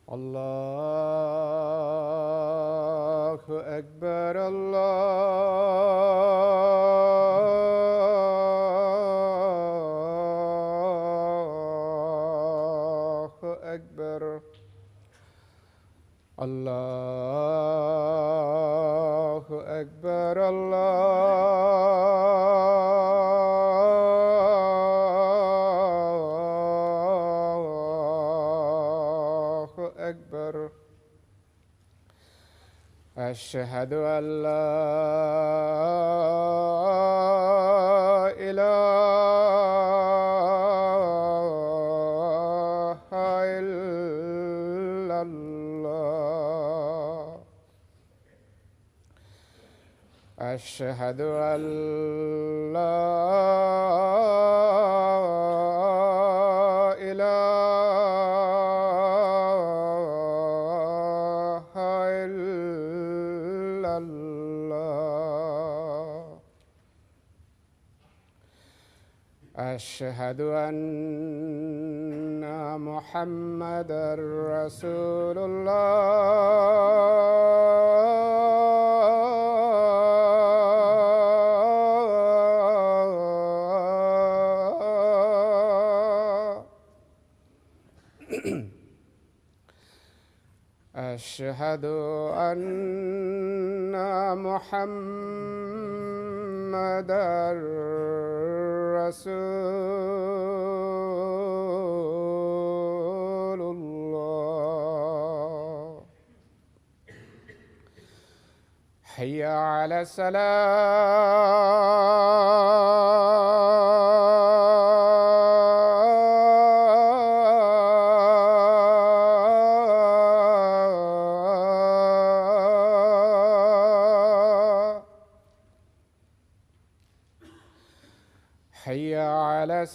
الله أكبر الله أكبر الله أكبر الله أكبر أشهد أن لا إله إلا الله أشهد أن لا إله إلا الله أشهد أن محمدًا رسول الله أشهد أن محمدًا رسول الله حي على الصلاة حي على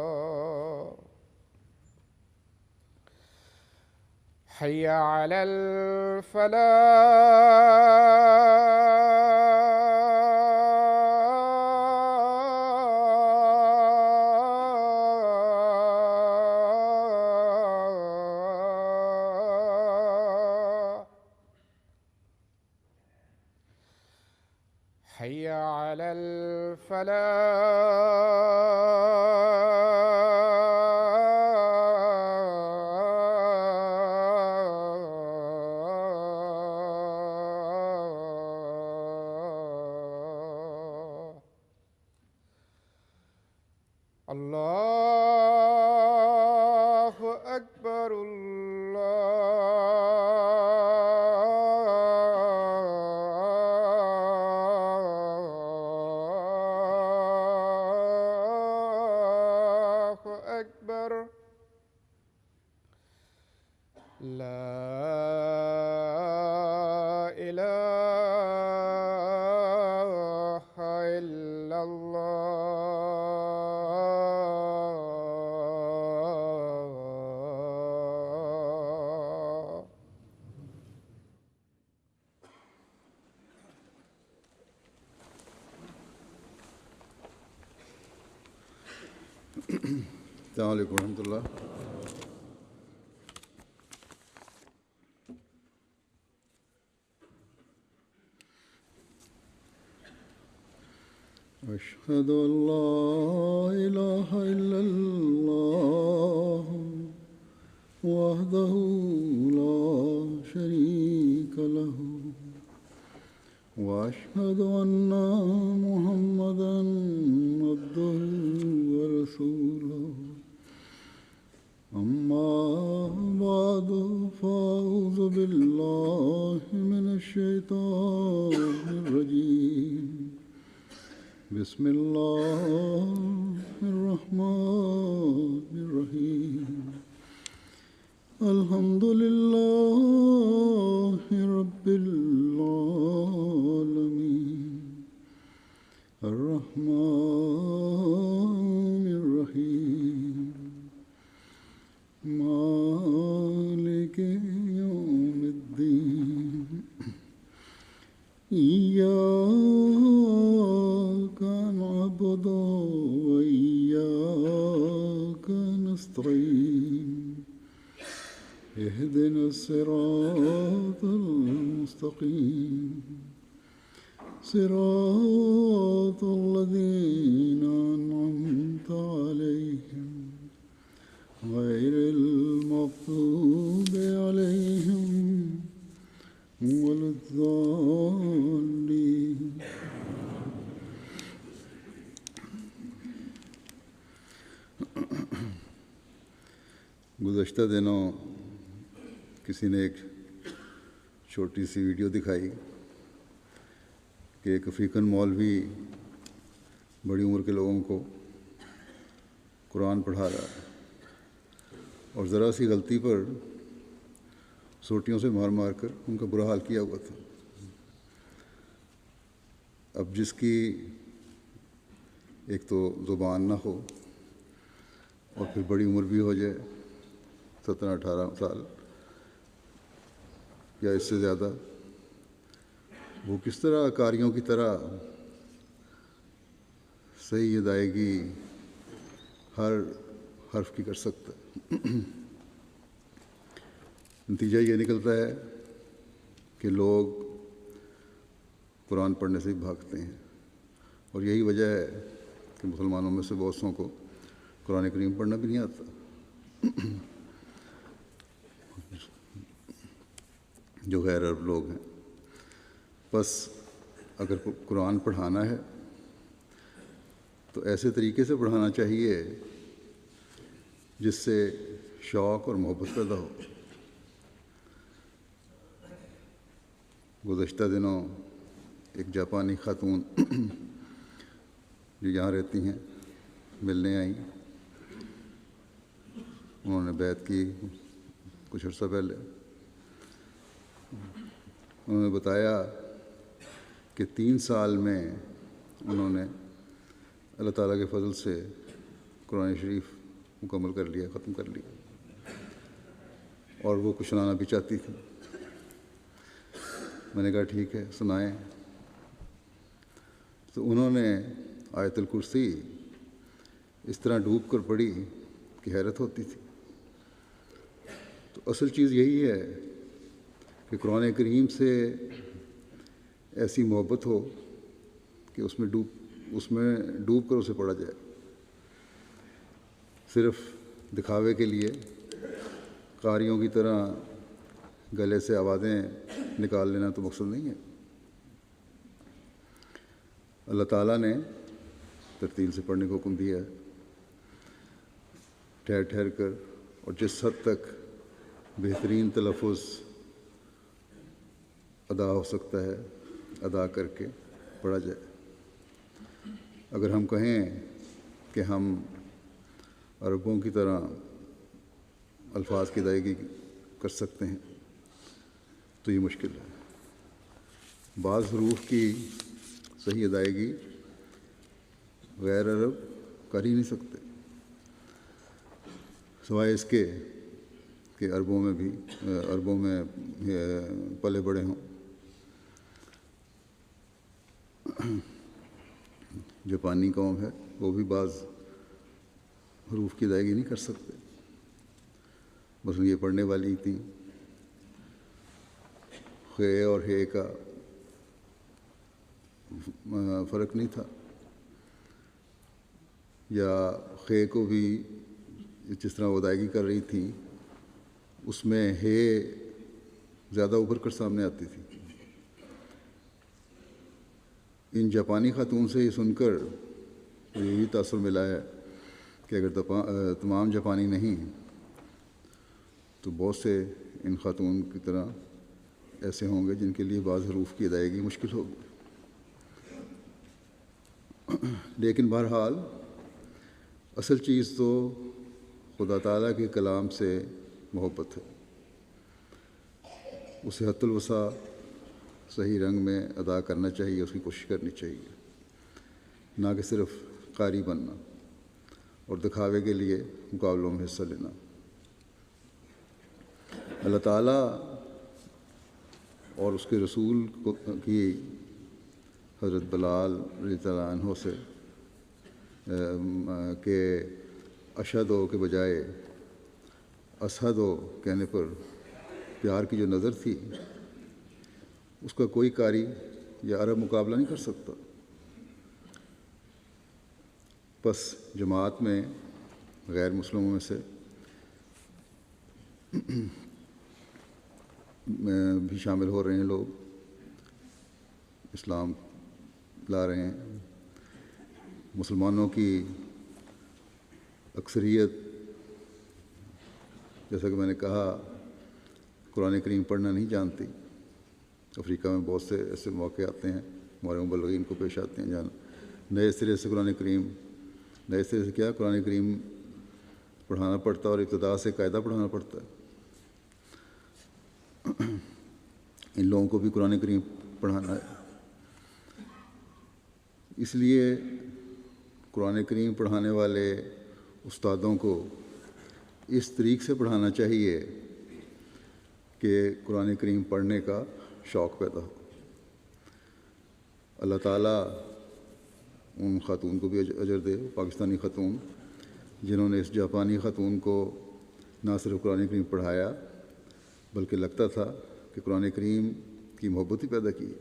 الصلاة حي على الفلاح حي على الفلاح الله أكبر الله أكبر لا إله إلا الله السلام عليكم ورحمة الله. أشهد أن لا إله إلا الله وحده لا شريك له وأشهد أن محمدًا عبده ورسوله أما بعد فأعوذ بالله من الشيطان الرجيم بسم الله الرحمن الرحيم الحمد لله رب العالمين الرحمن الرحيم مالك يوم اهدنا الصراط المستقيم صراط الذين أنعمت عليهم غير المغضوب عليهم ولا الضالين. گزشتہ دنوں کسی نے ایک چھوٹی سی ویڈیو دکھائی کہ ایک افریقن مولوی بڑی عمر کے لوگوں کو قرآن پڑھا رہا ہے اور ذرا سی غلطی پر سوٹیوں سے مار مار کر ان کا برا حال کیا ہوا تھا. اب جس کی ایک تو زبان نہ ہو اور پھر بڑی عمر بھی ہو جائے 17-18 سال یا اس سے زیادہ، وہ کس طرح قاریوں کی طرح صحیح ادائیگی ہر حرف کی کر سکتا ہے؟ نتیجہ یہ نکلتا ہے کہ لوگ قرآن پڑھنے سے بھاگتے ہیں، اور یہی وجہ ہے کہ مسلمانوں میں سے بہت سوں کو قرآن کریم پڑھنا بھی نہیں آتا. جو غیر عرب لوگ ہیں، بس اگر قرآن پڑھانا ہے تو ایسے طریقے سے پڑھانا چاہیے جس سے شوق اور محبت پیدا ہو. گزشتہ دنوں ایک جاپانی خاتون جو یہاں رہتی ہیں ملنے آئیں. انہوں نے بیعت کی کچھ عرصہ پہلے. انہوں نے بتایا کہ 3 سال میں انہوں نے اللہ تعالیٰ کے فضل سے قرآن شریف مکمل کر لیا، ختم کر لیا، اور وہ کچھ سنانا بھی چاہتی تھی. میں نے کہا ٹھیک ہے سنائیں. تو انہوں نے آیت الکرسی اس طرح ڈوب کر پڑھی کہ حیرت ہوتی تھی. تو اصل چیز یہی ہے کہ قرآن کریم سے ایسی محبت ہو کہ اس میں ڈوب کر اسے پڑھا جائے. صرف دکھاوے کے لیے قاریوں کی طرح گلے سے آوازیں نکال لینا تو مقصد نہیں ہے. اللہ تعالیٰ نے ترتیل سے پڑھنے کو حکم دیا ہے، ٹھہر ٹھہر کر، اور جس حد تک بہترین تلفظ ادا ہو سکتا ہے ادا کر کے پڑھا جائے. اگر ہم کہیں کہ ہم عربوں کی طرح الفاظ کی ادائیگی کر سکتے ہیں تو یہ مشکل ہے. بعض حروف کی صحیح ادائیگی غیر عرب کر ہی نہیں سکتے، سوائے اس کے کہ عربوں میں پلے بڑے ہوں. جاپانی قوم ہے، وہ بھی بعض حروف کی ادائیگی نہیں کر سکتے. مثلا یہ پڑھنے والی تھیں، خے اور ہے کا فرق نہیں تھا، یا خے کو بھی جس طرح وہ ادائیگی کر رہی تھیں اس میں ہے زیادہ ابھر کر سامنے آتی تھی. ان جاپانی خاتون سے یہ سن کر یہی تاثر ملا ہے کہ اگر تمام جاپانی نہیں تو بہت سے ان خاتون کی طرح ایسے ہوں گے جن کے لیے بعض حروف کی ادائیگی مشکل ہوگی. لیکن بہرحال اصل چیز تو خدا تعالیٰ کے کلام سے محبت ہے. اسے حد الوسع صحیح رنگ میں ادا کرنا چاہیے، اس کی کوشش کرنی چاہیے، نہ کہ صرف قاری بننا اور دکھاوے کے لیے مقابلوں میں حصہ لینا. اللہ تعالیٰ اور اس کے رسول کی حضرت بلال رضی اللہ عنہ سے کہ اشہد کے بجائے اسحد و کہنے پر پیار کی جو نظر تھی اس کا کوئی قاری یا عرب مقابلہ نہیں کر سکتا۔ بس جماعت میں غیر مسلموں میں سے بھی شامل ہو رہے ہیں، لوگ اسلام لا رہے ہیں۔ مسلمانوں کی اکثریت، جیسا کہ میں نے کہا، قرآن کریم پڑھنا نہیں جانتی۔ افریقہ میں بہت سے ایسے موقع آتے ہیں، ہمارے مبلغین کو پیش آتے ہیں، جہاں نئے سرے سے قرآن کریم، نئے سرے سے کیا قرآن کریم پڑھانا پڑتا ہے اور ابتدا سے قاعدہ پڑھانا پڑتا ہے۔ ان لوگوں کو بھی قرآن کریم پڑھانا ہے۔ اس لیے قرآن کریم پڑھانے والے استادوں کو اس طریق سے پڑھانا چاہیے کہ قرآن کریم پڑھنے کا شوق پیدا ہو۔ اللہ تعالیٰ ان خاتون کو بھی اجر دے، پاکستانی خاتون جنہوں نے اس جاپانی خاتون کو نہ صرف قرآن کریم پڑھایا بلکہ لگتا تھا کہ قرآن کریم کی محبت ہی پیدا کی۔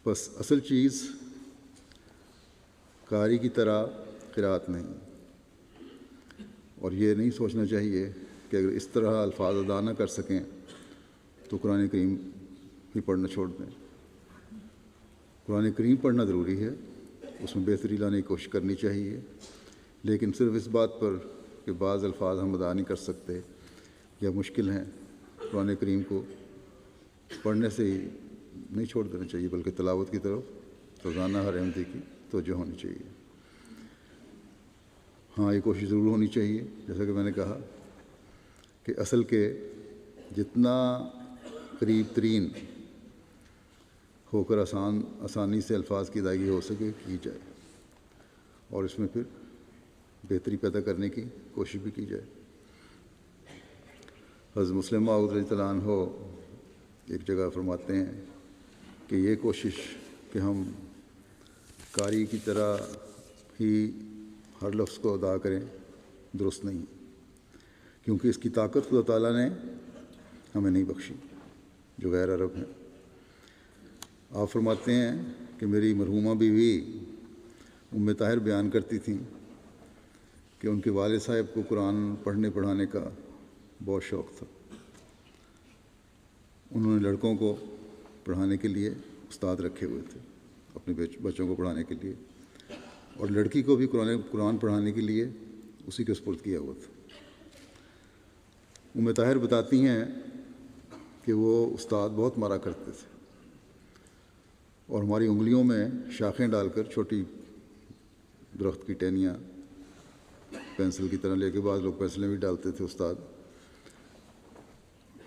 بس اصل چیز قاری کی طرح قرات نہیں، اور یہ نہیں سوچنا چاہیے کہ اگر اس طرح الفاظ ادا نہ کر سکیں تو قرآن کریم ہی پڑھنا چھوڑ دیں۔ قرآن کریم پڑھنا ضروری ہے، اس میں بہتری لانے کی کوشش کرنی چاہیے، لیکن صرف اس بات پر کہ بعض الفاظ ہم ادا نہیں کر سکتے یا مشکل ہیں، قرآن کریم کو پڑھنے سے ہی نہیں چھوڑ دینا چاہیے، بلکہ تلاوت کی طرف روزانہ ہر احمدی کی توجہ ہونی چاہیے۔ ہاں، یہ کوشش ضرور ہونی چاہیے، جیسا کہ میں نے کہا، کہ اصل کے جتنا قریب ترین ہو کر آسانی سے الفاظ کی ادائیگی ہو سکے کی جائے، اور اس میں پھر بہتری پیدا کرنے کی کوشش بھی کی جائے۔ حضرت مسلم موعود رضی اللہ عنہ ایک جگہ فرماتے ہیں کہ یہ کوشش کہ ہم قاری کی طرح ہی ہر لفظ کو ادا کریں درست نہیں، کیونکہ اس کی طاقت خدا تعالیٰ نے ہمیں نہیں بخشی جو غیر عرب ہیں۔ آپ فرماتے ہیں کہ میری مرحومہ بیوی ام طاہر بیان کرتی تھیں کہ ان کے والد صاحب کو قرآن پڑھنے پڑھانے کا بہت شوق تھا۔ انہوں نے لڑکوں کو پڑھانے کے لیے استاد رکھے ہوئے تھے، اپنے بچوں کو پڑھانے کے لیے، اور لڑکی کو بھی قرآن پڑھانے کے لیے اسی کے سپرد کیا ہوا تھا۔ ام طاہر بتاتی ہیں کہ وہ استاد بہت مارا کرتے تھے، اور ہماری انگلیوں میں شاخیں ڈال کر، چھوٹی درخت کی ٹہنیاں پینسل کی طرح لے کے، بعض لوگ پینسلیں بھی ڈالتے تھے، استاد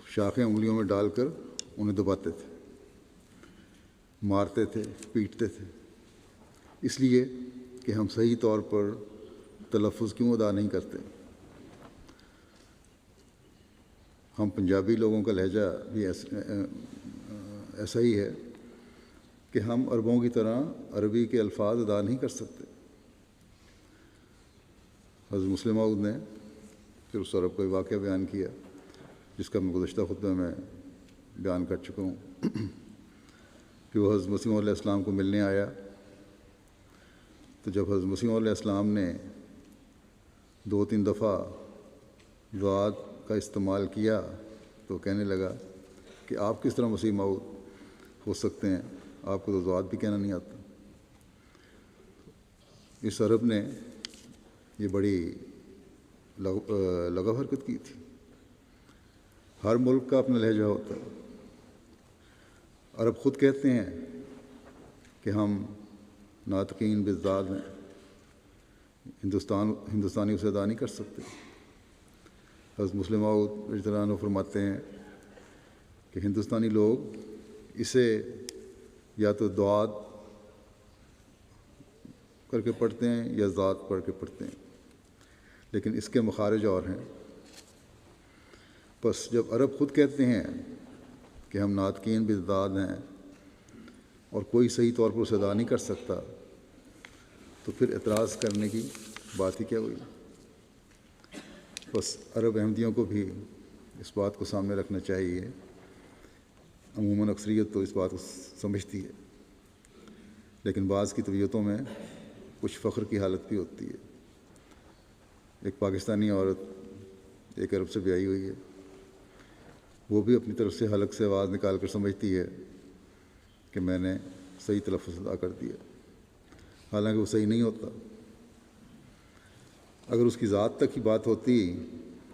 شاخیں انگلیوں میں ڈال کر انہیں دباتے تھے، مارتے تھے، پیٹتے تھے، اس لیے کہ ہم صحیح طور پر تلفظ کیوں ادا نہیں کرتے۔ ہم پنجابی لوگوں کا لہجہ بھی ایسا ہی ہے کہ ہم عربوں کی طرح عربی کے الفاظ ادا نہیں کر سکتے۔ حضرت مسلم موعود نے پھر اس عرب کو واقعہ بیان کیا جس کا میں گزشتہ خطبہ میں بیان کر چکا ہوں کہ وہ حضرت مسیح علیہ السلام کو ملنے آیا، تو جب حضرت مسیح علیہ السلام نے 2-3 دفعہ ضاد کا استعمال کیا تو کہنے لگا کہ آپ کس طرح مسیح موعود ہو سکتے ہیں، آپ کو تو ضاد بھی کہنا نہیں آتا۔ اس عرب نے یہ بڑی لغو حرکت کی تھی۔ ہر ملک کا اپنا لہجہ ہوتا ہے۔ عرب خود کہتے ہیں کہ ہم ناطقین بالضاد ہیں، ہندوستانی اسے ادا نہیں کر سکتے۔ حضرت مسلم موعود رضی اللہ عنہ فرماتے ہیں کہ ہندوستانی لوگ اسے یا تو دعاد کر کے پڑھتے ہیں یا ذات پڑھ کے پڑھتے ہیں، لیکن اس کے مخارج اور ہیں۔ بس جب عرب خود کہتے ہیں کہ ہم ناطقین بالضاد ہیں اور کوئی صحیح طور پر اسے ادا نہیں کر سکتا، تو پھر اعتراض کرنے کی بات ہی کیا ہوئی۔ بس عرب احمدیوں کو بھی اس بات کو سامنے رکھنا چاہیے. عموماً اکثریت تو اس بات کو سمجھتی ہے، لیکن بعض کی طبیعتوں میں کچھ فخر کی حالت بھی ہوتی ہے. ایک پاکستانی عورت ایک عرب سے بیاہی ہوئی ہے، وہ بھی اپنی طرف سے حلق سے آواز نکال کر سمجھتی ہے کہ میں نے صحیح تلفظ ادا کر دیا، حالانکہ وہ صحیح نہیں ہوتا. اگر اس کی ذات تک ہی بات ہوتی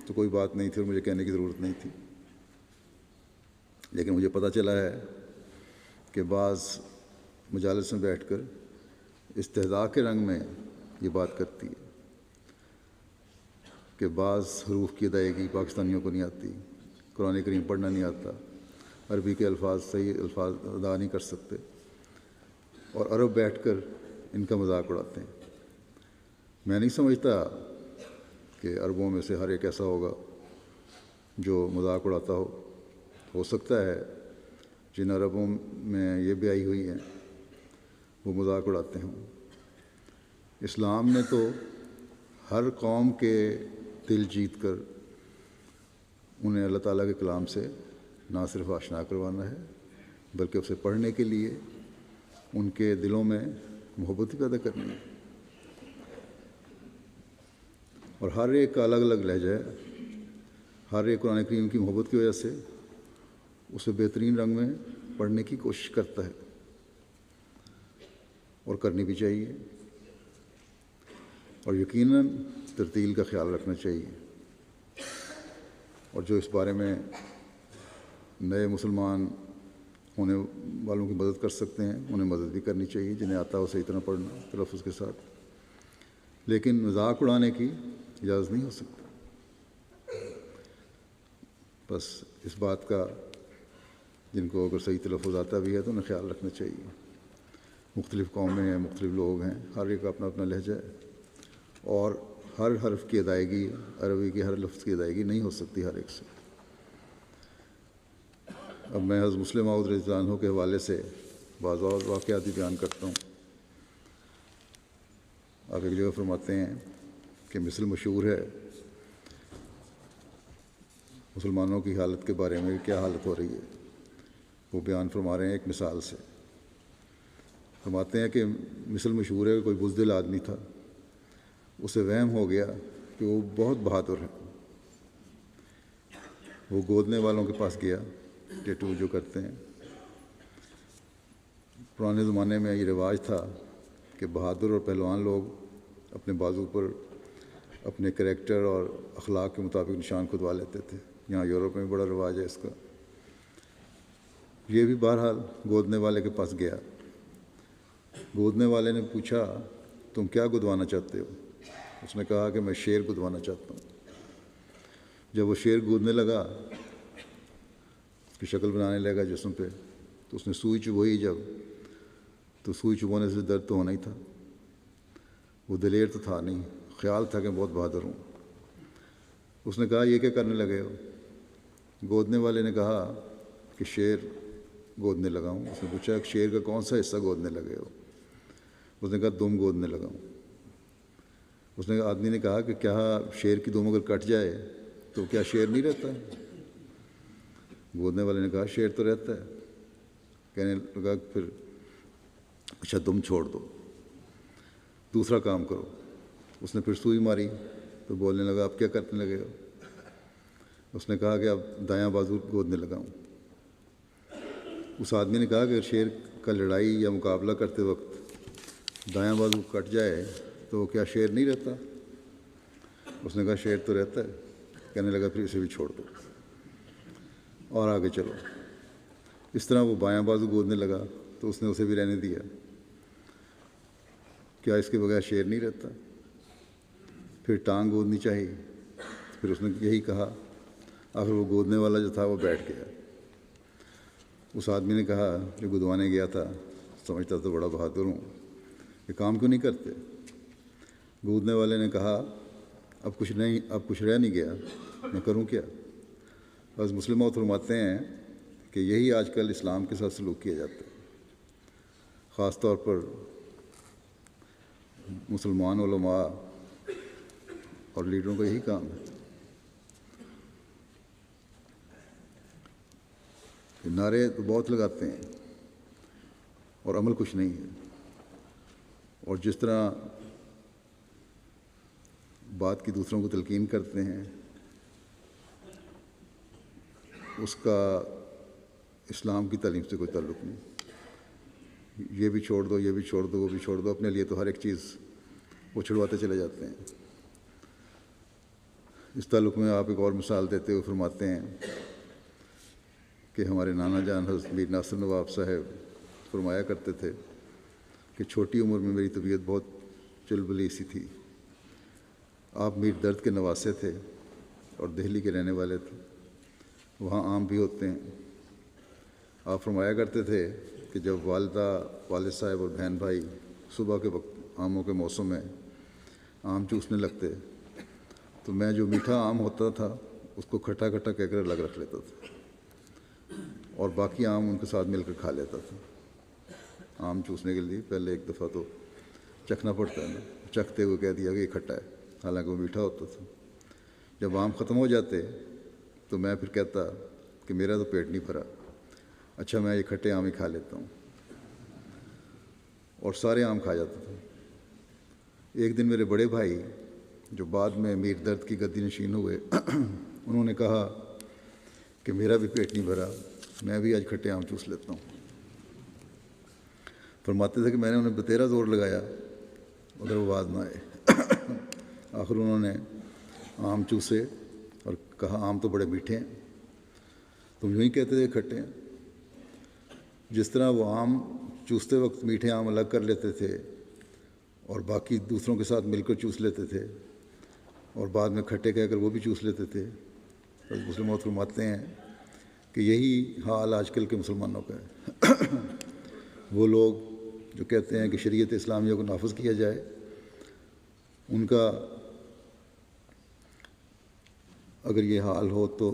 تو کوئی بات نہیں تھی اور مجھے کہنے کی ضرورت نہیں تھی. لیکن مجھے پتہ چلا ہے کہ بعض مجالس میں بیٹھ کر استہزاء کے رنگ میں یہ بات کرتی ہے کہ بعض حروف کی ادائیگی پاکستانیوں کو نہیں آتی، قرآن کریم پڑھنا نہیں آتا، عربی کے الفاظ صحیح الفاظ ادا نہیں کر سکتے، اور عرب بیٹھ کر ان کا مذاق اڑاتے ہیں. میں نہیں سمجھتا کہ عربوں میں سے ہر ایک ایسا ہوگا جو مذاق اڑاتا ہو سکتا ہے جن عربوں میں یہ بیاہی ہوئی ہیں وہ مذاق اڑاتے ہوں. اسلام نے تو ہر قوم کے دل جیت کر انہیں اللہ تعالیٰ کے کلام سے نہ صرف آشنا کروانا ہے بلکہ اسے پڑھنے کے لیے ان کے دلوں میں محبت پیدا کرنی ہے. اور ہر ایک کا الگ الگ لہجہ ہے، ہر ایک قرآن کریم کی محبت کی وجہ سے اسے بہترین رنگ میں پڑھنے کی کوشش کرتا ہے، اور کرنی بھی چاہیے، اور یقیناً ترتیل کا خیال رکھنا چاہیے. اور جو اس بارے میں نئے مسلمان ہونے والوں کی مدد کر سکتے ہیں انہیں مدد بھی کرنی چاہیے، جنہیں آتا ہو صحیح طرح پڑھنا تلفظ کے ساتھ. لیکن مذاق اڑانے کی اجازت نہیں ہو سکتی. بس اس بات کا جن کو اگر صحیح تلفظ آتا بھی ہے تو انہیں خیال رکھنا چاہیے. مختلف قومیں ہیں، مختلف لوگ ہیں، ہر ایک اپنا اپنا لہجہ ہے، اور ہر حرف کی ادائیگی، عربی کے ہر لفظ کی ادائیگی نہیں ہو سکتی ہر ایک سے. اب میں حضرت مسلم موعود رضی اللہ عنہ کے حوالے سے بعض اور واقعات بھی بیان کرتا ہوں. آپ ایک جگہ فرماتے ہیں کہ مثل مشہور ہے مسلمانوں کی حالت کے بارے میں کیا حالت ہو رہی ہے. وہ بیان فرما رہے ہیں ایک مثال سے. فرماتے ہیں کہ مثل مشہور ہے کہ کوئی بزدل آدمی تھا، اسے وہم ہو گیا کہ وہ بہت بہادر ہے. وہ گودنے والوں کے پاس گیا، ٹیٹو جو کرتے ہیں. پرانے زمانے میں یہ رواج تھا کہ بہادر اور پہلوان لوگ اپنے بازو پر اپنے کریکٹر اور اخلاق کے مطابق نشان کھدوا لیتے تھے. یہاں یورپ میں بڑا رواج ہے اس کا. یہ بھی بہرحال گودنے والے کے پاس گیا. گودنے والے نے پوچھا تم کیا گدوانا چاہتے ہو؟ اس نے کہا کہ میں شیر گدوانا چاہتا ہوں. جب وہ شیر گودنے لگا، اس کی شکل بنانے لگا جسم پہ، تو اس نے سوئی چبھوئی جب، تو سوئی چبھونے سے درد تو ہونا ہی تھا. وہ دلیر تو تھا نہیں، خیال تھا کہ بہت بہادر ہوں. اس نے کہا یہ کیا کرنے لگے ہو؟ گودنے والے نے کہا کہ شیر گودنے لگا ہوں. اس نے پوچھا کہ شیر کا کون سا حصہ گودنے لگے ہو؟ اس نے کہا دم گودنے لگا ہوں. اس نے آدمی نے کہا کہ کیا شیر کی دم اگر کٹ جائے تو کیا شیر نہیں رہتا؟ گودنے والے نے کہا شیر تو رہتا ہے. کہنے لگا پھر اچھا دم چھوڑ دو، دوسرا کام کرو. اس نے پھر سوئی ماری تو بولنے لگا اب کیا کرنے لگے ہو؟ اس نے کہا کہ اب دایاں بازو گودنے لگا ہوں. اس آدمی نے کہا کہ اگر شیر کا لڑائی یا مقابلہ کرتے وقت دایاں بازو کٹ جائے تو کیا شیر نہیں رہتا؟ اس نے کہا شیر تو رہتا ہے. کہنے لگا پھر اسے بھی چھوڑ دو اور آگے چلو. اس طرح وہ بایاں بازو گودنے لگا تو اس نے اسے بھی رہنے دیا. کیا اس کے بغیر شیر نہیں رہتا؟ پھر ٹانگ گودنی چاہیے. پھر اس نے یہی کہا. آخر وہ گودنے والا جو تھا وہ بیٹھ گیا. اس آدمی نے کہا جو گدوانے گیا تھا، سمجھتا تو بڑا بہادر ہوں، یہ کام کیوں نہیں کرتے؟ گودنے والے نے کہا اب کچھ رہ نہیں گیا، میں کروں کیا؟ بس مسلم موعود فرماتے ہیں کہ یہی آج کل اسلام کے ساتھ سلوک کیا جاتا ہے. خاص طور پر مسلمان علماء اور لیڈروں کا یہی کام ہے نعرے تو بہت لگاتے ہیں اور عمل کچھ نہیں ہے. اور جس طرح بات کی دوسروں کو تلقین کرتے ہیں اس کا اسلام کی تعلیم سے کوئی تعلق نہیں. یہ بھی چھوڑ دو، یہ بھی چھوڑ دو، وہ بھی چھوڑ دو، اپنے لیے تو ہر ایک چیز وہ چھڑواتے چلے جاتے ہیں. اس تعلق میں آپ ایک اور مثال دیتے ہوئے فرماتے ہیں کہ ہمارے نانا جان حضرت میر ناصر نواب صاحب فرمایا کرتے تھے کہ چھوٹی عمر میں میری طبیعت بہت چلبلی سی تھی. آپ میر درد کے نواسے تھے اور دہلی کے رہنے والے تھے. وہاں آم بھی ہوتے ہیں. آپ فرمایا کرتے تھے کہ جب والدہ، والد صاحب اور بہن بھائی صبح کے وقت آموں کے موسم میں آم چوسنے لگتے تو میں جو میٹھا آم ہوتا تھا اس کو کھٹا کھٹا کہہ کر الگ رکھ لیتا تھا اور باقی آم ان کے ساتھ مل کر کھا لیتا تھا. آم چوسنے کے لیے پہلے ایک دفعہ تو چکھنا پڑتا ہے نا. چکھتے ہوئے کہہ دیا کہ یہ کھٹا ہے، حالانکہ وہ میٹھا ہوتا تھا. جب آم ختم ہو جاتے تو میں پھر کہتا کہ میرا تو پیٹ نہیں بھرا، اچھا میں یہ کھٹے آم ہی کھا لیتا ہوں، اور سارے آم کھا جاتا تھا. ایک دن میرے بڑے بھائی جو بعد میں میر درد کی گدی نشین ہوئے انہوں نے کہا کہ میرا بھی پیٹ نہیں بھرا، میں بھی آج کھٹے آم چوس لیتا ہوں. فرماتے تھے کہ میں نے انہیں بتیرا زور لگایا مگر وہ آواز نہ آئے. آخر انہوں نے آم چوسے اور کہا آم تو بڑے میٹھے ہیں. تم یوں ہی کہتے تھے کھٹے ہیں. جس طرح وہ آم چوستے وقت میٹھے آم الگ کر لیتے تھے اور باقی دوسروں کے ساتھ مل کر چوس لیتے تھے اور بعد میں کھٹے کہہ کر وہ بھی چوس لیتے تھے. مسلم فرماتے ہیں کہ یہی حال آج کل کے مسلمانوں کا ہے. وہ لوگ جو کہتے ہیں کہ شریعت اسلامیہ کو نافذ کیا جائے، ان کا اگر یہ حال ہو تو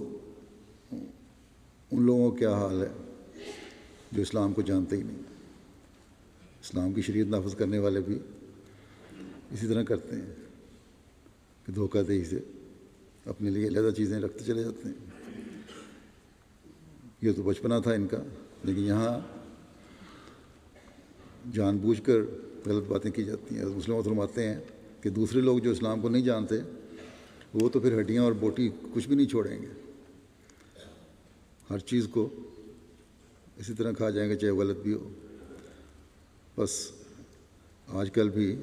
ان لوگوں کا کیا حال ہے جو اسلام کو جانتے ہی نہیں. اسلام کی شریعت نافذ کرنے والے بھی اسی طرح کرتے ہیں کہ دھوکہ دہی سے اپنے لیے علیحدہ چیزیں رکھتے چلے جاتے ہیں. یہ تو بچپنا تھا ان کا، لیکن یہاں جان بوجھ کر غلط باتیں کی جاتی ہیں. مسلم فرماتے ہیں کہ دوسرے لوگ جو اسلام کو نہیں جانتے وہ تو پھر ہڈیاں اور بوٹی کچھ بھی نہیں چھوڑیں گے، ہر چیز کو اسی طرح کھا جائیں گے چاہے غلط بھی ہو. بس آج کل بھی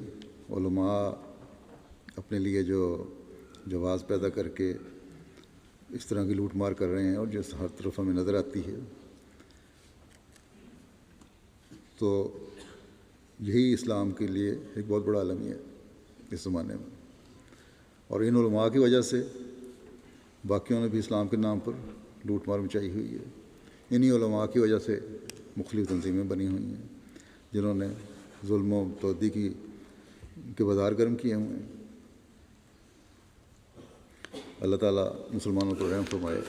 علماء اپنے لیے جو جواز پیدا کر کے اس طرح کی لوٹ مار کر رہے ہیں اور جس ہر طرف ہمیں نظر آتی ہے، تو یہی اسلام کے لیے ایک بہت بڑا المیہ ہے اس زمانے میں. اور ان علماء کی وجہ سے باقیوں نے بھی اسلام کے نام پر لوٹ مار مچائی ہوئی ہے. انہی علماء کی وجہ سے مختلف تنظیمیں بنی ہوئی ہیں جنہوں نے ظلم و تودی کے بازار گرم کیے ہوئے ہیں. اللہ تعالیٰ مسلمانوں کو رحم فرمائے.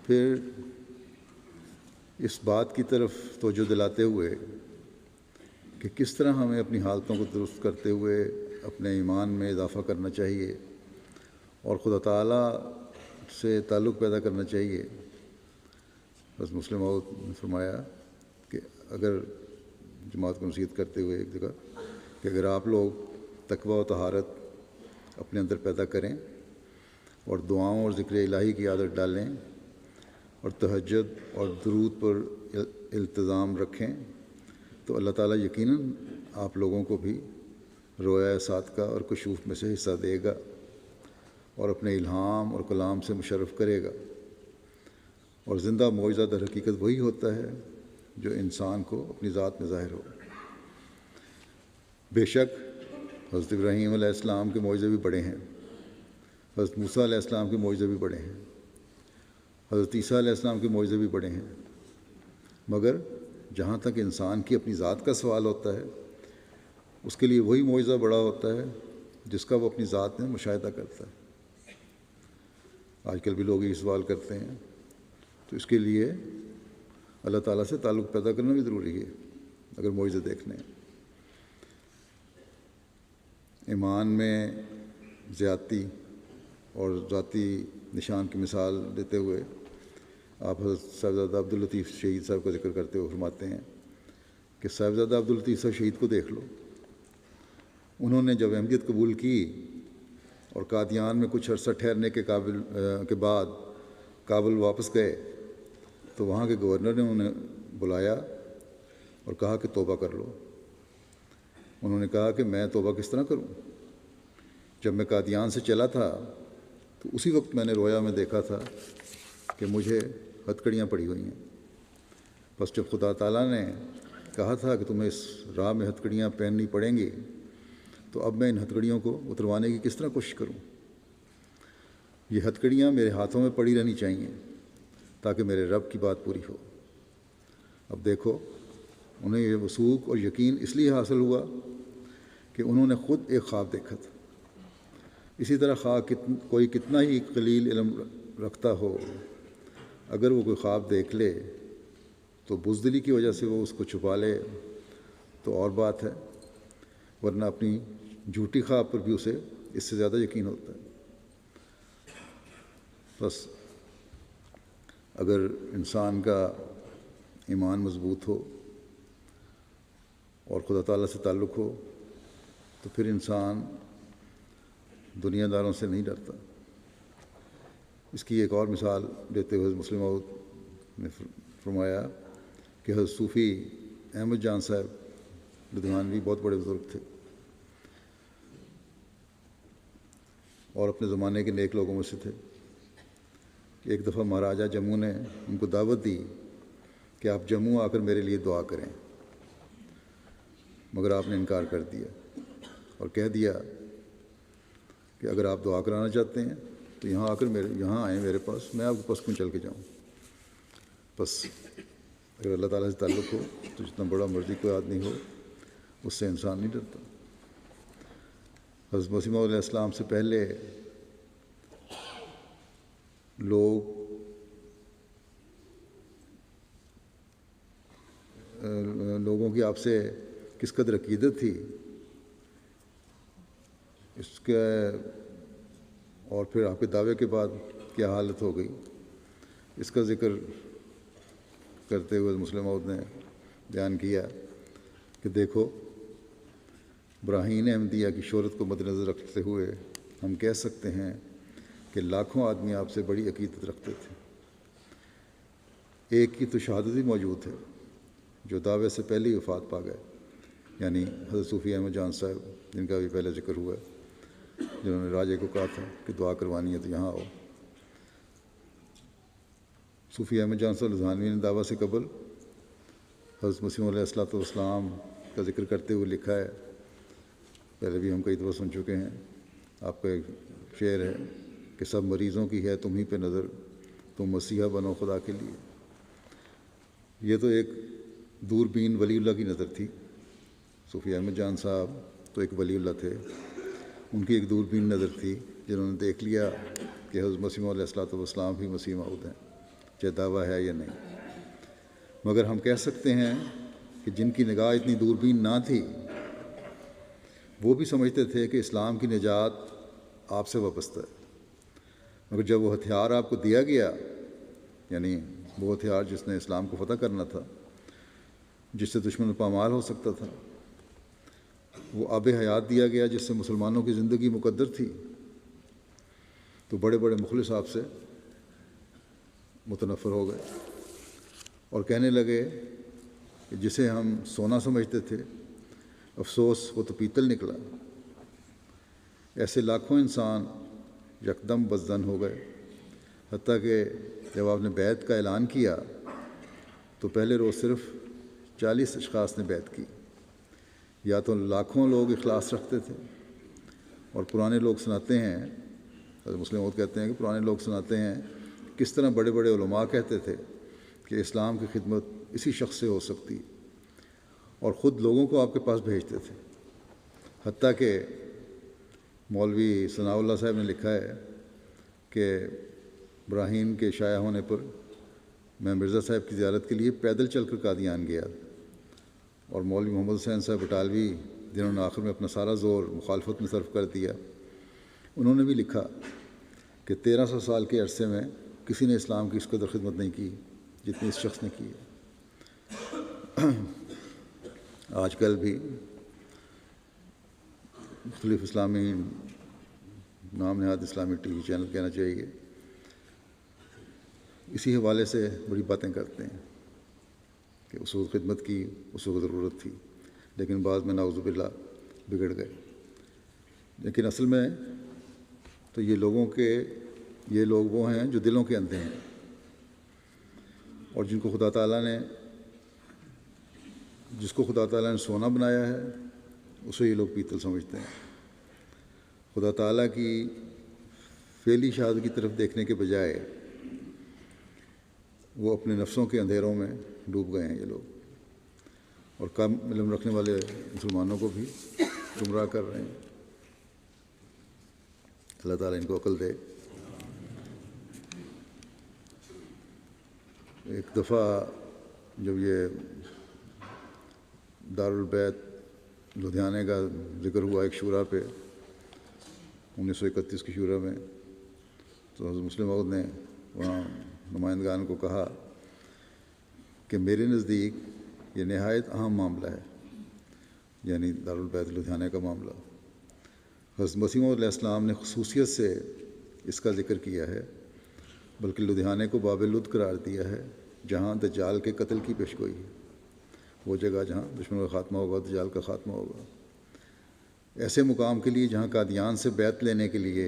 پھر اس بات کی طرف توجہ دلاتے ہوئے کہ کس طرح ہمیں اپنی حالتوں کو درست کرتے ہوئے اپنے ایمان میں اضافہ کرنا چاہیے اور خدا تعالیٰ سے تعلق پیدا کرنا چاہیے. بس مسلم موعود نے فرمایا کہ اگر جماعت کو نصیحت کرتے ہوئے ایک جگہ کہ اگر آپ لوگ تقویٰ و طہارت اپنے اندر پیدا کریں اور دعاؤں اور ذکر الہی کی عادت ڈالیں اور تہجد اور درود پر التزام رکھیں تو اللہ تعالیٰ یقیناً آپ لوگوں کو بھی رویا صادقہ اور کشوف میں سے حصہ دے گا اور اپنے الہام اور کلام سے مشرف کرے گا. اور زندہ معجزہ در حقیقت وہی ہوتا ہے جو انسان کو اپنی ذات میں ظاہر ہو. بے شک حضرت ابراہیم علیہ السلام کے معجزے بھی بڑے ہیں، حضرت موسیٰ علیہ السلام کے معجزے بھی بڑے ہیں، حضرت عیسیٰ علیہ السلام کے معجزے بھی بڑے ہیں. مگر جہاں تک انسان کی اپنی ذات کا سوال ہوتا ہے اس کے لیے وہی معجزہ بڑا ہوتا ہے جس کا وہ اپنی ذات میں مشاہدہ کرتا ہے. آج کل بھی لوگ یہ سوال کرتے ہیں، تو اس کے لیے اللہ تعالیٰ سے تعلق پیدا کرنا بھی ضروری ہے اگر معجزے دیکھنے ہیں. ایمان میں زیادتی اور ذاتی نشان کی مثال دیتے ہوئے آپ حضرت صاحبزادہ عبداللطیف شہید صاحب کا ذکر کرتے ہوئے فرماتے ہیں کہ صاحبزادہ عبداللطیف صاحب شہید کو دیکھ لو، انہوں نے جب احمدیت قبول کی اور قادیان میں کچھ عرصہ ٹھہرنے کے بعد کابل واپس گئے تو وہاں کے گورنر نے انہیں بلایا اور کہا کہ توبہ کر لو۔ انہوں نے کہا کہ میں توبہ کس طرح کروں؟ جب میں قادیان سے چلا تھا تو اسی وقت میں نے رویا میں دیکھا تھا کہ مجھے ہتھکڑیاں پڑی ہوئی ہیں، بس جب خدا تعالیٰ نے کہا تھا کہ تمہیں اس راہ میں ہتھکڑیاں پہننی پڑیں گی تو اب میں ان ہتھکڑیوں کو اتروانے کی کس طرح کوشش کروں؟ یہ ہتھکڑیاں میرے ہاتھوں میں پڑی رہنی چاہیے تاکہ میرے رب کی بات پوری ہو۔ اب دیکھو، انہیں یہ وثوق اور یقین اس لیے حاصل ہوا کہ انہوں نے خود ایک خواب دیکھا تھا۔ اسی طرح خواہ کوئی کتنا ہی قلیل علم رکھتا ہو، اگر وہ کوئی خواب دیکھ لے تو بزدلی کی وجہ سے وہ اس کو چھپا لے تو اور بات ہے، ورنہ اپنی جھوٹی خواب پر بھی اسے اس سے زیادہ یقین ہوتا ہے۔ بس اگر انسان کا ایمان مضبوط ہو اور خدا تعالیٰ سے تعلق ہو تو پھر انسان دنیا داروں سے نہیں ڈرتا۔ اس کی ایک اور مثال دیتے ہوئے مسلم موعود نے فرمایا کہ حضرت صوفی احمد جان صاحب لدھیانوی بہت بڑے بزرگ تھے اور اپنے زمانے کے نیک لوگوں میں سے تھے۔ ایک دفعہ مہاراجہ جموں نے ان کو دعوت دی کہ آپ جموں آ کر میرے لیے دعا کریں، مگر آپ نے انکار کر دیا اور کہہ دیا کہ اگر آپ دعا کرانا چاہتے ہیں تو یہاں آ کر یہاں آئیں میرے پاس، میں آپ کے پاس کیوں چل کے جاؤں۔ بس اگر اللہ تعالیٰ سے تعلق ہو تو جتنا بڑا مرضی کوئی آدمی ہو اس سے انسان نہیں ڈرتا۔ حضرت مسیح موعود علیہ السلام سے پہلے لوگوں کی آپ سے کس قدر عقیدت تھی اس کے، اور پھر آپ کے دعوے کے بعد کیا حالت ہو گئی، اس کا ذکر کرتے ہوئے مسلم موعود نے بیان کیا کہ دیکھو، براہین احمدیہ کی شہرت کو مد نظر رکھتے ہوئے ہم کہہ سکتے ہیں کہ لاکھوں آدمی آپ سے بڑی عقیدت رکھتے تھے۔ ایک کی تو شہادت ہی موجود ہے جو دعوے سے پہلے ہی وفات پا گئے، یعنی حضرت صوفی احمد جان صاحب جن کا بھی پہلے ذکر ہوا ہے، جنہوں نے راجے کو کہا تھا کہ دعا کروانی ہے تو یہاں آؤ۔ صوفی احمد جان صاحب لدھیانوی نے دعویٰ سے قبل حضرت مسیح علیہ السلام کا ذکر کرتے ہوئے لکھا ہے، پہلے بھی ہم کئی دفعہ سن چکے ہیں، آپ کا ایک شعر ہے کہ سب مریضوں کی ہے تمہیں پہ نظر، تم مسیحا بنو خدا کے لیے۔ یہ تو ایک دوربین ولی اللہ کی نظر تھی۔ صوفی احمد جان صاحب تو ایک ولی اللہ تھے، ان کی ایک دوربین نظر تھی، جنہوں نے دیکھ لیا کہ حضرت مسیح علیہ السلام بھی مسیح موعود ہیں، چاہے دعویٰ ہے یا نہیں۔ مگر ہم کہہ سکتے ہیں کہ جن کی نگاہ اتنی دوربین نہ تھی وہ بھی سمجھتے تھے کہ اسلام کی نجات آپ سے وابستہ ہے، مگر جب وہ ہتھیار آپ کو دیا گیا، یعنی وہ ہتھیار جس نے اسلام کو فتح کرنا تھا، جس سے دشمن پامال ہو سکتا تھا، وہ آب حیات دیا گیا جس سے مسلمانوں کی زندگی مقدر تھی، تو بڑے بڑے مخلص آپ سے متنفر ہو گئے اور کہنے لگے کہ جسے ہم سونا سمجھتے تھے افسوس وہ تو پیتل نکلا۔ ایسے لاکھوں انسان یکدم بزدن ہو گئے، حتیٰ کہ جب آپ نے بیعت کا اعلان کیا تو پہلے روز صرف 40 اشخاص نے بیعت کی۔ یا تو لاکھوں لوگ اخلاص رکھتے تھے، اور پرانے لوگ سناتے ہیں، مسلم موعود کہتے ہیں کہ پرانے لوگ سناتے ہیں کس طرح بڑے بڑے علماء کہتے تھے کہ اسلام کی خدمت اسی شخص سے ہو سکتی، اور خود لوگوں کو آپ کے پاس بھیجتے تھے۔ حتیٰ کہ مولوی ثناء اللہ صاحب نے لکھا ہے کہ براہین کے شائع ہونے پر میں مرزا صاحب کی زیارت کے لیے پیدل چل کر قادیان گیا، اور مولوی محمد حسین صاحب بٹالوی جنہوں نے آخر میں اپنا سارا زور مخالفت میں صرف کر دیا، انہوں نے بھی لکھا کہ 1300 سال کے عرصے میں کسی نے اسلام کی اس قدر خدمت نہیں کی جتنی اس شخص نے کی ہے۔ آج کل بھی مختلف اسلامی نام نہاد اسلامی ٹی وی چینل کہنا چاہیے، اسی حوالے سے بڑی باتیں کرتے ہیں کہ اس وقت خدمت کی، اس وقت ضرورت تھی، لیکن بعد میں نعوذ باللہ بگڑ گئے۔ لیکن اصل میں تو یہ لوگ وہ ہیں جو دلوں کے اندھے ہیں، اور جن کو خدا تعالیٰ نے جس کو خدا تعالیٰ نے سونا بنایا ہے اسے یہ لوگ پیتل سمجھتے ہیں۔ خدا تعالیٰ کی فعلی شہادت کی طرف دیکھنے کے بجائے وہ اپنے نفسوں کے اندھیروں میں ڈوب گئے ہیں یہ لوگ، اور کم علم رکھنے والے مسلمانوں کو بھی گمراہ کر رہے ہیں۔ اللہ تعالیٰ ان کو عقل دے۔ ایک دفعہ جب یہ دارالبیت لدھیانے کا ذکر ہوا ایک شورا پہ 1931 کی شورا میں، تو حضرت مسلم موعود نے وہاں نمائندگان کو کہا کہ میرے نزدیک یہ نہایت اہم معاملہ ہے، یعنی دارالبیت لدھیانے کا معاملہ۔ حضرت مسیح موعود علیہ السلام نے خصوصیت سے اس کا ذکر کیا ہے، بلکہ لدھیانے کو باب لد قرار دیا ہے جہاں دجال کے قتل کی پیشگوئی ہے، وہ جگہ جہاں دشمن کا خاتمہ ہوگا، دجال کا خاتمہ ہوگا۔ ایسے مقام کے لیے جہاں قادیان سے بیعت لینے کے لیے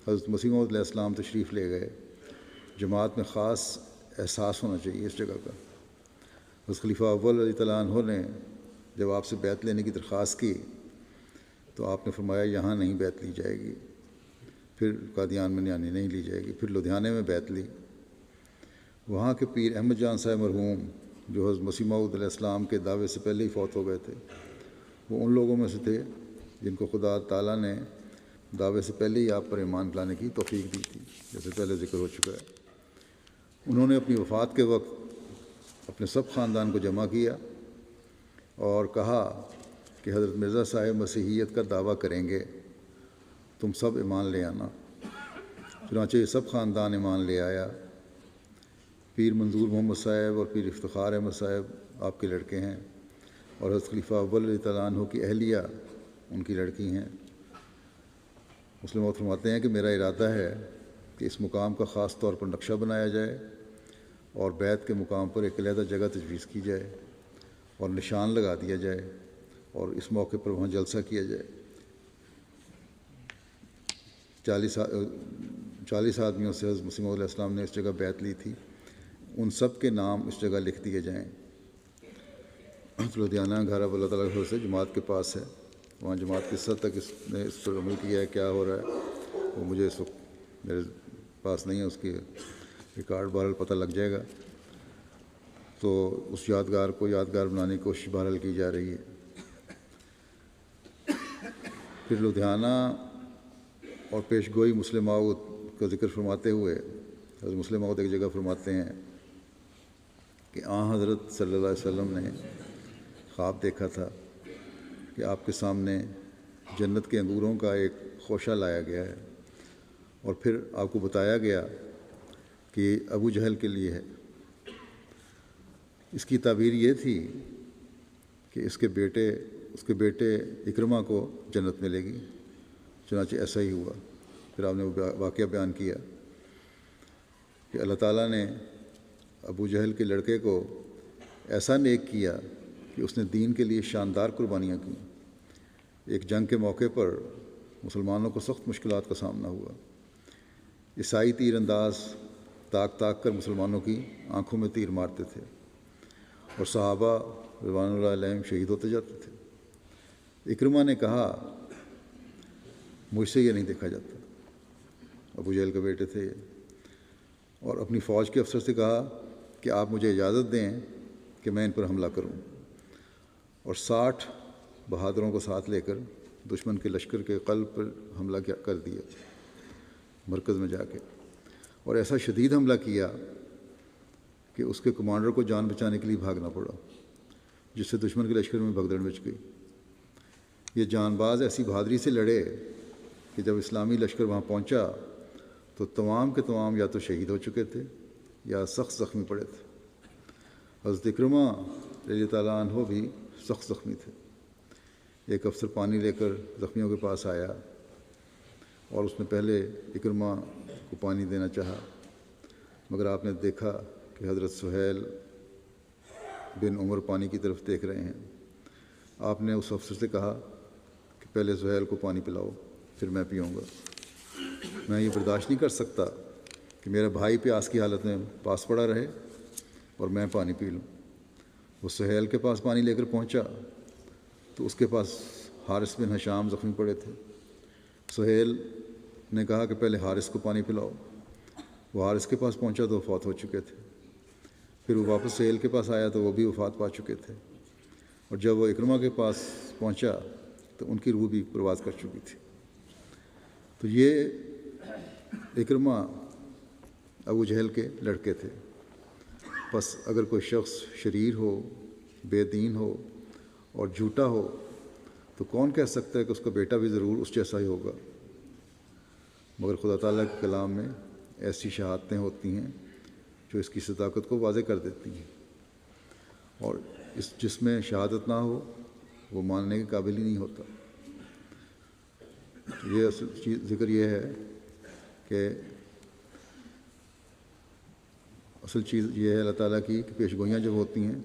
حضرت مسیح موعود علیہ السلام تشریف لے گئے، جماعت میں خاص احساس ہونا چاہیے اس جگہ کا۔ حضرت خلیفہ اول رضی اللہ عنہ نے جب آپ سے بیعت لینے کی درخواست کی تو آپ نے فرمایا یہاں نہیں بیعت لی جائے گی، پھر قادیان میں یعنی نہیں لی جائے گی، پھر لدھیانے میں بیعت لی۔ وہاں کے پیر احمد جان صاحب مرحوم جو حضرت مسیح موعود علیہ السلام کے دعوے سے پہلے ہی فوت ہو گئے تھے، وہ ان لوگوں میں سے تھے جن کو خدا تعالیٰ نے دعوے سے پہلے ہی آپ پر ایمان لانے کی توفیق دی تھی، جیسے پہلے ذکر ہو چکا ہے۔ انہوں نے اپنی وفات کے وقت اپنے سب خاندان کو جمع کیا اور کہا کہ حضرت مرزا صاحب مسیحیت کا دعویٰ کریں گے، تم سب ایمان لے آنا۔ چنانچہ یہ سب خاندان ایمان لے آیا۔ پیر منظور محمد صاحب اور پیر افتخار احمد صاحب آپ کے لڑکے ہیں، اور حضرت خلیفہ اول رضی اللہ عنہ کی اہلیہ ان کی لڑکی ہیں۔ مسلم موعود فرماتے ہیں کہ میرا ارادہ ہے کہ اس مقام کا خاص طور پر نقشہ بنایا جائے اور بیت کے مقام پر ایک علیحدہ جگہ تجویز کی جائے اور نشان لگا دیا جائے اور اس موقع پر وہاں جلسہ کیا جائے۔ 40 آدمیوں سے حضرت مسیح موعود علیہ السلام نے اس جگہ بیعت لی تھی، ان سب کے نام اس جگہ لکھ دیے جائیں۔ لدھیانہ گھر اب اللہ تعالیٰ کے فضل سے جماعت کے پاس ہے، وہاں جماعت کس حد تک اس نے اس پر عمل کیا ہے، کیا ہو رہا ہے، وہ مجھے اس وقت میرے پاس نہیں ہے، اس کی ریکارڈ بہرحال پتہ لگ جائے گا۔ تو اس یادگار کو یادگار بنانے کی کوشش بہرحال کی جا رہی ہے۔ پھر لدھیانہ اور پیشگوئی مسلم موعود کا ذکر فرماتے ہوئے حضرت مسلم موعود ایک جگہ فرماتے ہیں کہ حضرت صلی اللہ علیہ وسلم نے خواب دیکھا تھا کہ آپ کے سامنے جنت کے انگوروں کا ایک خوشہ لایا گیا ہے، اور پھر آپ کو بتایا گیا کہ یہ ابو جہل کے لیے ہے۔ اس کی تعبیر یہ تھی کہ اس کے بیٹے اکرمہ کو جنت ملے گی، چنانچہ ایسا ہی ہوا۔ پھر آپ نے واقعہ بیان کیا کہ اللہ تعالیٰ نے ابو جہل کے لڑکے کو ایسا نیک کیا کہ اس نے دین کے لیے شاندار قربانیاں کیں۔ ایک جنگ کے موقع پر مسلمانوں کو سخت مشکلات کا سامنا ہوا۔ عیسائی تیر انداز تاک تاک کر مسلمانوں کی آنکھوں میں تیر مارتے تھے، اور صحابہ رضوان اللہ علیہم شہید ہوتے جاتے تھے۔ اکرمہ نے کہا مجھ سے یہ نہیں دیکھا جاتا، ابو جہل کے بیٹے تھے، اور اپنی فوج کے افسر سے کہا کہ آپ مجھے اجازت دیں کہ میں ان پر حملہ کروں، اور 60 بہادروں کو ساتھ لے کر دشمن کے لشکر کے قلب پر حملہ کر دیا، مرکز میں جا کے، اور ایسا شدید حملہ کیا کہ اس کے کمانڈر کو جان بچانے کے لیے بھاگنا پڑا، جس سے دشمن کے لشکر میں بھگدڑ مچ گئی۔ یہ جان باز ایسی بہادری سے لڑے کہ جب اسلامی لشکر وہاں پہنچا تو تمام کے تمام یا تو شہید ہو چکے تھے یا سخت زخمی پڑے تھے۔ حضرت اکرمہ رضی تعالیٰ عنہ بھی سخت زخمی تھے۔ ایک افسر پانی لے کر زخمیوں کے پاس آیا اور اس نے پہلے اکرمہ کو پانی دینا چاہا، مگر آپ نے دیکھا کہ حضرت سہیل بن عمر پانی کی طرف دیکھ رہے ہیں۔ آپ نے اس افسر سے کہا کہ پہلے سہیل کو پانی پلاؤ، پھر میں پیوں گا۔ میں یہ برداشت نہیں کر سکتا کہ میرا بھائی پیاس کی حالت میں پاس پڑا رہے اور میں پانی پی لوں۔ وہ سہیل کے پاس پانی لے کر پہنچا تو اس کے پاس حارث بن ہشام زخمی پڑے تھے۔ سہیل نے کہا کہ پہلے حارث کو پانی پلاؤ۔ وہ حارث کے پاس پہنچا تو وفات ہو چکے تھے۔ پھر وہ واپس سہیل کے پاس آیا تو وہ بھی وفات پا چکے تھے، اور جب وہ اکرمہ کے پاس پہنچا تو ان کی روح بھی پرواز کر چکی تھی۔ تو یہ اکرمہ ابو جہل کے لڑکے تھے۔ بس اگر کوئی شخص شریر ہو، بے دین ہو اور جھوٹا ہو تو کون کہہ سکتا ہے کہ اس کا بیٹا بھی ضرور اس جیسا ہی ہوگا؟ مگر خدا تعالیٰ کے کلام میں ایسی شہادتیں ہوتی ہیں جو اس کی صداقت کو واضح کر دیتی ہیں، اور جس میں شہادت نہ ہو وہ ماننے کے قابل ہی نہیں ہوتا۔ یہ اصل ذکر یہ ہے کہ اصل چیز یہ ہے اللہ تعالیٰ کی کہ پیش گوئیاں جب ہوتی ہیں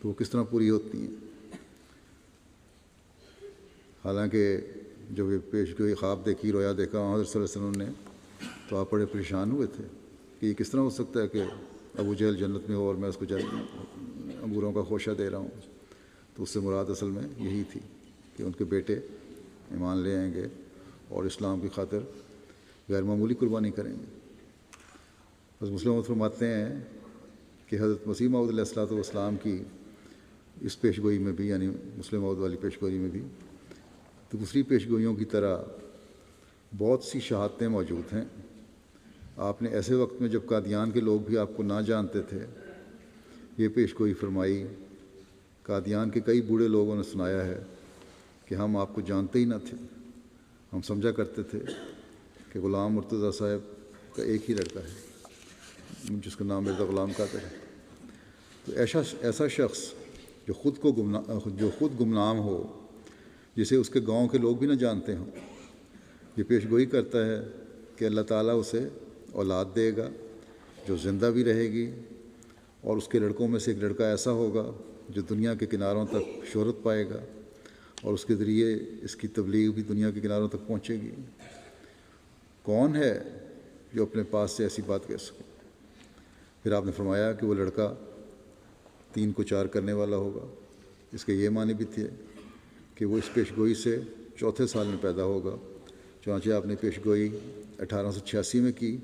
تو وہ کس طرح پوری ہوتی ہیں۔ حالانکہ جب یہ پیش گوئی خواب دیکھی، رویا دیکھا حضرت صلی اللہ علیہ وسلم نے، تو آپ بڑے پریشان ہوئے تھے کہ یہ کس طرح ہو سکتا ہے کہ ابو جہل جنت میں ہو اور میں اس کو انگوروں کا خوشہ دے رہا ہوں۔ تو اس سے مراد اصل میں یہی تھی کہ ان کے بیٹے ایمان لے آئیں گے اور اسلام کی خاطر غیر معمولی قربانی کریں گے۔ حضرت مسلم موعود فرماتے ہیں کہ حضرت مسیح موعود علیہ الصلوۃ والسلام کی اس پیش گوئی میں بھی، یعنی مسلم موعود والی پیش گوئی میں بھی دوسری پیش گوئیوں کی طرح بہت سی شہادتیں موجود ہیں۔ آپ نے ایسے وقت میں جب قادیان کے لوگ بھی آپ کو نہ جانتے تھے یہ پیش گوئی فرمائی۔ قادیان کے کئی بوڑھے لوگوں نے سنایا ہے کہ ہم آپ کو جانتے ہی نہ تھے، ہم سمجھا کرتے تھے کہ غلام مرتضیٰ صاحب کا ایک ہی لڑکا ہے جس کا نام مرزا غلام قادر ہے۔ تو ایسا شخص جو خود گمنام ہو، جسے اس کے گاؤں کے لوگ بھی نہ جانتے ہوں، یہ پیش گوئی کرتا ہے کہ اللہ تعالیٰ اسے اولاد دے گا جو زندہ بھی رہے گی، اور اس کے لڑکوں میں سے ایک لڑکا ایسا ہوگا جو دنیا کے کناروں تک شہرت پائے گا، اور اس کے ذریعے اس کی تبلیغ بھی دنیا کے کناروں تک پہنچے گی۔ کون ہے جو اپنے پاس سے ایسی بات کہہ سکے؟ پھر آپ نے فرمایا کہ وہ لڑکا 3 کو 4 کرنے والا ہوگا۔ اس کے یہ معنی بھی تھے کہ وہ اس پیش گوئی سے 4تھے سال میں پیدا ہوگا۔ چنانچہ آپ نے پیش گوئی 1886 میں کی،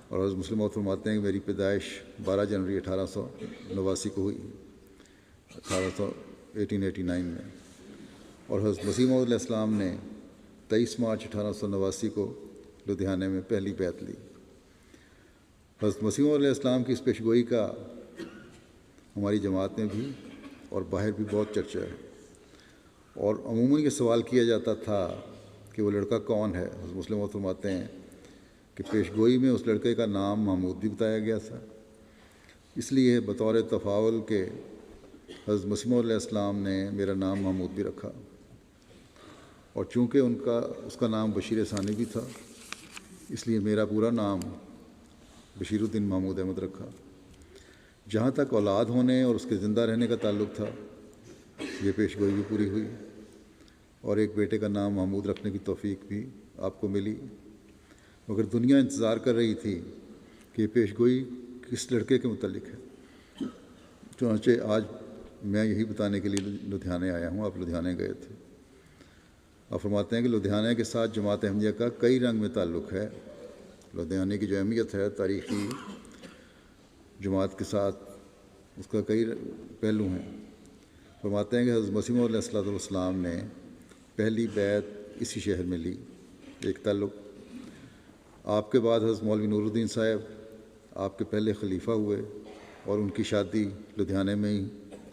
اور حضرت مسلم موعود فرماتے ہیں کہ میری پیدائش 12 جنوری 1889 کو ہوئی، 1889 میں، اور حضرت مسیح موعود علیہ السلام نے 23 مارچ 1889 کو لدھیانے میں پہلی بیعت لی۔ حضرت مسیح موعود علیہ السلام کی اس پیش گوئی کا ہماری جماعت میں بھی اور باہر بھی بہت چرچا ہے، اور عموماً یہ سوال کیا جاتا تھا کہ وہ لڑکا کون ہے۔ حضرت مسلم موعود فرماتے ہیں کہ پیش گوئی میں اس لڑکے کا نام محمود بھی بتایا گیا تھا، اس لیے بطور تفاول کے حضرت مسیح موعود علیہ السلام نے میرا نام محمود بھی رکھا، اور چونکہ اس کا نام بشیر ثانی بھی تھا اس لیے میرا پورا نام بشیر الدین محمود احمد رکھا۔ جہاں تک اولاد ہونے اور اس کے زندہ رہنے کا تعلق تھا یہ پیش گوئی بھی پوری ہوئی، اور ایک بیٹے کا نام محمود رکھنے کی توفیق بھی آپ کو ملی، مگر دنیا انتظار کر رہی تھی کہ یہ پیش گوئی کس لڑکے کے متعلق ہے۔ چنانچہ آج میں یہی بتانے کے لیے لدھیانے آیا ہوں۔ آپ لدھیانے گئے تھے۔ آپ فرماتے ہیں کہ لدھیانے کے ساتھ جماعت احمدیہ کا کئی رنگ میں تعلق ہے۔ لدھیانے کی جو اہمیت ہے تاریخی، جماعت کے ساتھ اس کا کئی پہلو ہیں۔ فرماتے ہیں کہ حضرت مسیح موعود علیہ السلام نے پہلی بیعت اسی شہر میں لی۔ ایک تعلق آپ کے بعد حضرت مولوی نور الدین صاحب آپ کے پہلے خلیفہ ہوئے، اور ان کی شادی لدھیانے میں ہی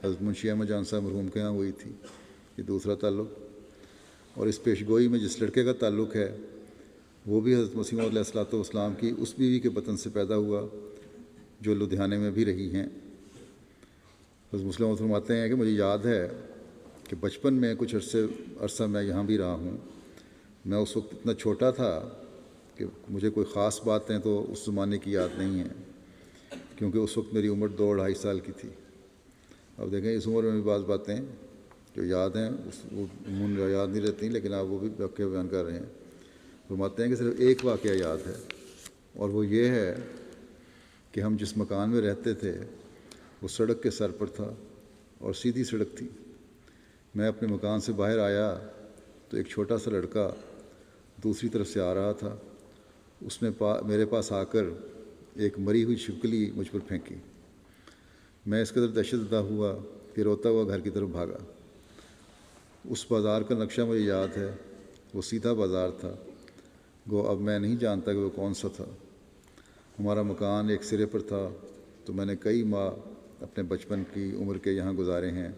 حضرت منشی احمد جان صاحب مرحوم کے یہاں ہوئی تھی۔ یہ دوسرا تعلق۔ اور اس پیش گوئی میں جس لڑکے کا تعلق ہے وہ بھی حضرت مسیح موعود علیہ الصلوۃ والسلام کی اس بیوی کے بطن سے پیدا ہوا جو لدھیانے میں بھی رہی ہیں۔ حضرت مسلم موعود فرماتے ہیں کہ مجھے یاد ہے کہ بچپن میں کچھ عرصہ میں یہاں بھی رہا ہوں۔ میں اس وقت اتنا چھوٹا تھا کہ مجھے کوئی خاص باتیں تو اس زمانے کی یاد نہیں ہیں، کیونکہ اس وقت میری عمر 2-2.5 سال کی تھی۔ اب دیکھیں اس عمر میں بھی بعض باتیں جو یاد ہیں وہ یاد نہیں رہتی، لیکن آپ وہ بھی واقعہ بیان کر رہے ہیں۔ فرماتے ہیں کہ صرف ایک واقعہ یاد ہے، اور وہ یہ ہے کہ ہم جس مکان میں رہتے تھے وہ سڑک کے سر پر تھا اور سیدھی سڑک تھی۔ میں اپنے مکان سے باہر آیا تو ایک چھوٹا سا لڑکا دوسری طرف سے آ رہا تھا۔ اس نے میرے پاس آ کر ایک مری ہوئی چھپکلی مجھ پر پھینکی۔ میں اس قدر دہشت زدہ ہوا کہ روتا ہوا گھر کی طرف بھاگا۔ اس بازار کا نقشہ مجھے یاد ہے، وہ سیدھا بازار تھا، گو اب میں نہیں جانتا کہ وہ کون سا تھا۔ ہمارا مکان ایک سرے پر تھا، تو میں نے کئی ماہ اپنے بچپن کی عمر کے یہاں گزارے ہیں۔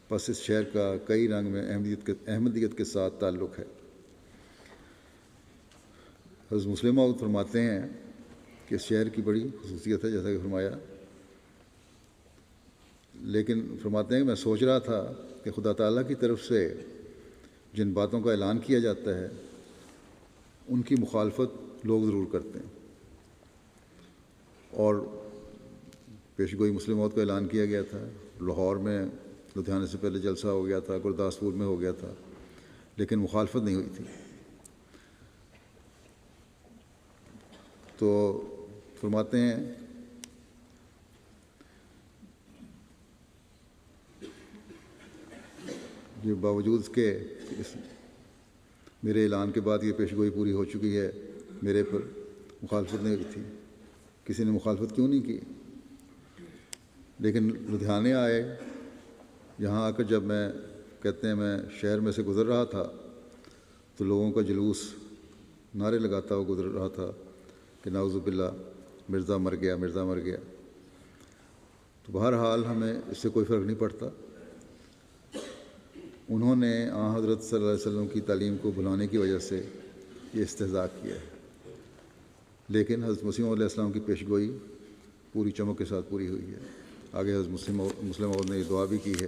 بس اس شہر کا کئی رنگ میں احمدیت کے ساتھ تعلق ہے۔ حضرت مسلم موعود فرماتے ہیں کہ اس شہر کی بڑی خصوصیت ہے، جیسا کہ فرمایا، لیکن فرماتے ہیں کہ میں سوچ رہا تھا کہ خدا تعالیٰ کی طرف سے جن باتوں کا اعلان کیا جاتا ہے ان کی مخالفت لوگ ضرور کرتے ہیں، اور پیش گوئی مسلم موعود کا اعلان کیا گیا تھا۔ لاہور میں لدھیانے سے پہلے جلسہ ہو گیا تھا، گرداسپور میں ہو گیا تھا، لیکن مخالفت نہیں ہوئی تھی۔ تو فرماتے ہیں یہ باوجود اس کے میرے اعلان کے بعد یہ پیش گوئی پوری ہو چکی ہے، میرے پر مخالفت نہیں ہوئی تھی۔ کسی نے مخالفت کیوں نہیں کی؟ لیکن لدھیانے آئے، یہاں آ کر جب میں کہتے ہیں میں شہر میں سے گزر رہا تھا تو لوگوں کا جلوس نعرے لگاتا ہوا گزر رہا تھا کہ نعوذ باللہ مرزا مر گیا، مرزا مر گیا۔ تو بہرحال ہمیں اس سے کوئی فرق نہیں پڑتا۔ انہوں نے حضرت صلی اللہ علیہ وسلم کی تعلیم کو بھلانے کی وجہ سے یہ استہزاء کیا ہے، لیکن حضرت مسیح علیہ السلام کی پیش گوئی پوری چمک کے ساتھ پوری ہوئی ہے۔ آگے حضرت مسلم موعود نے یہ دعا بھی کی ہے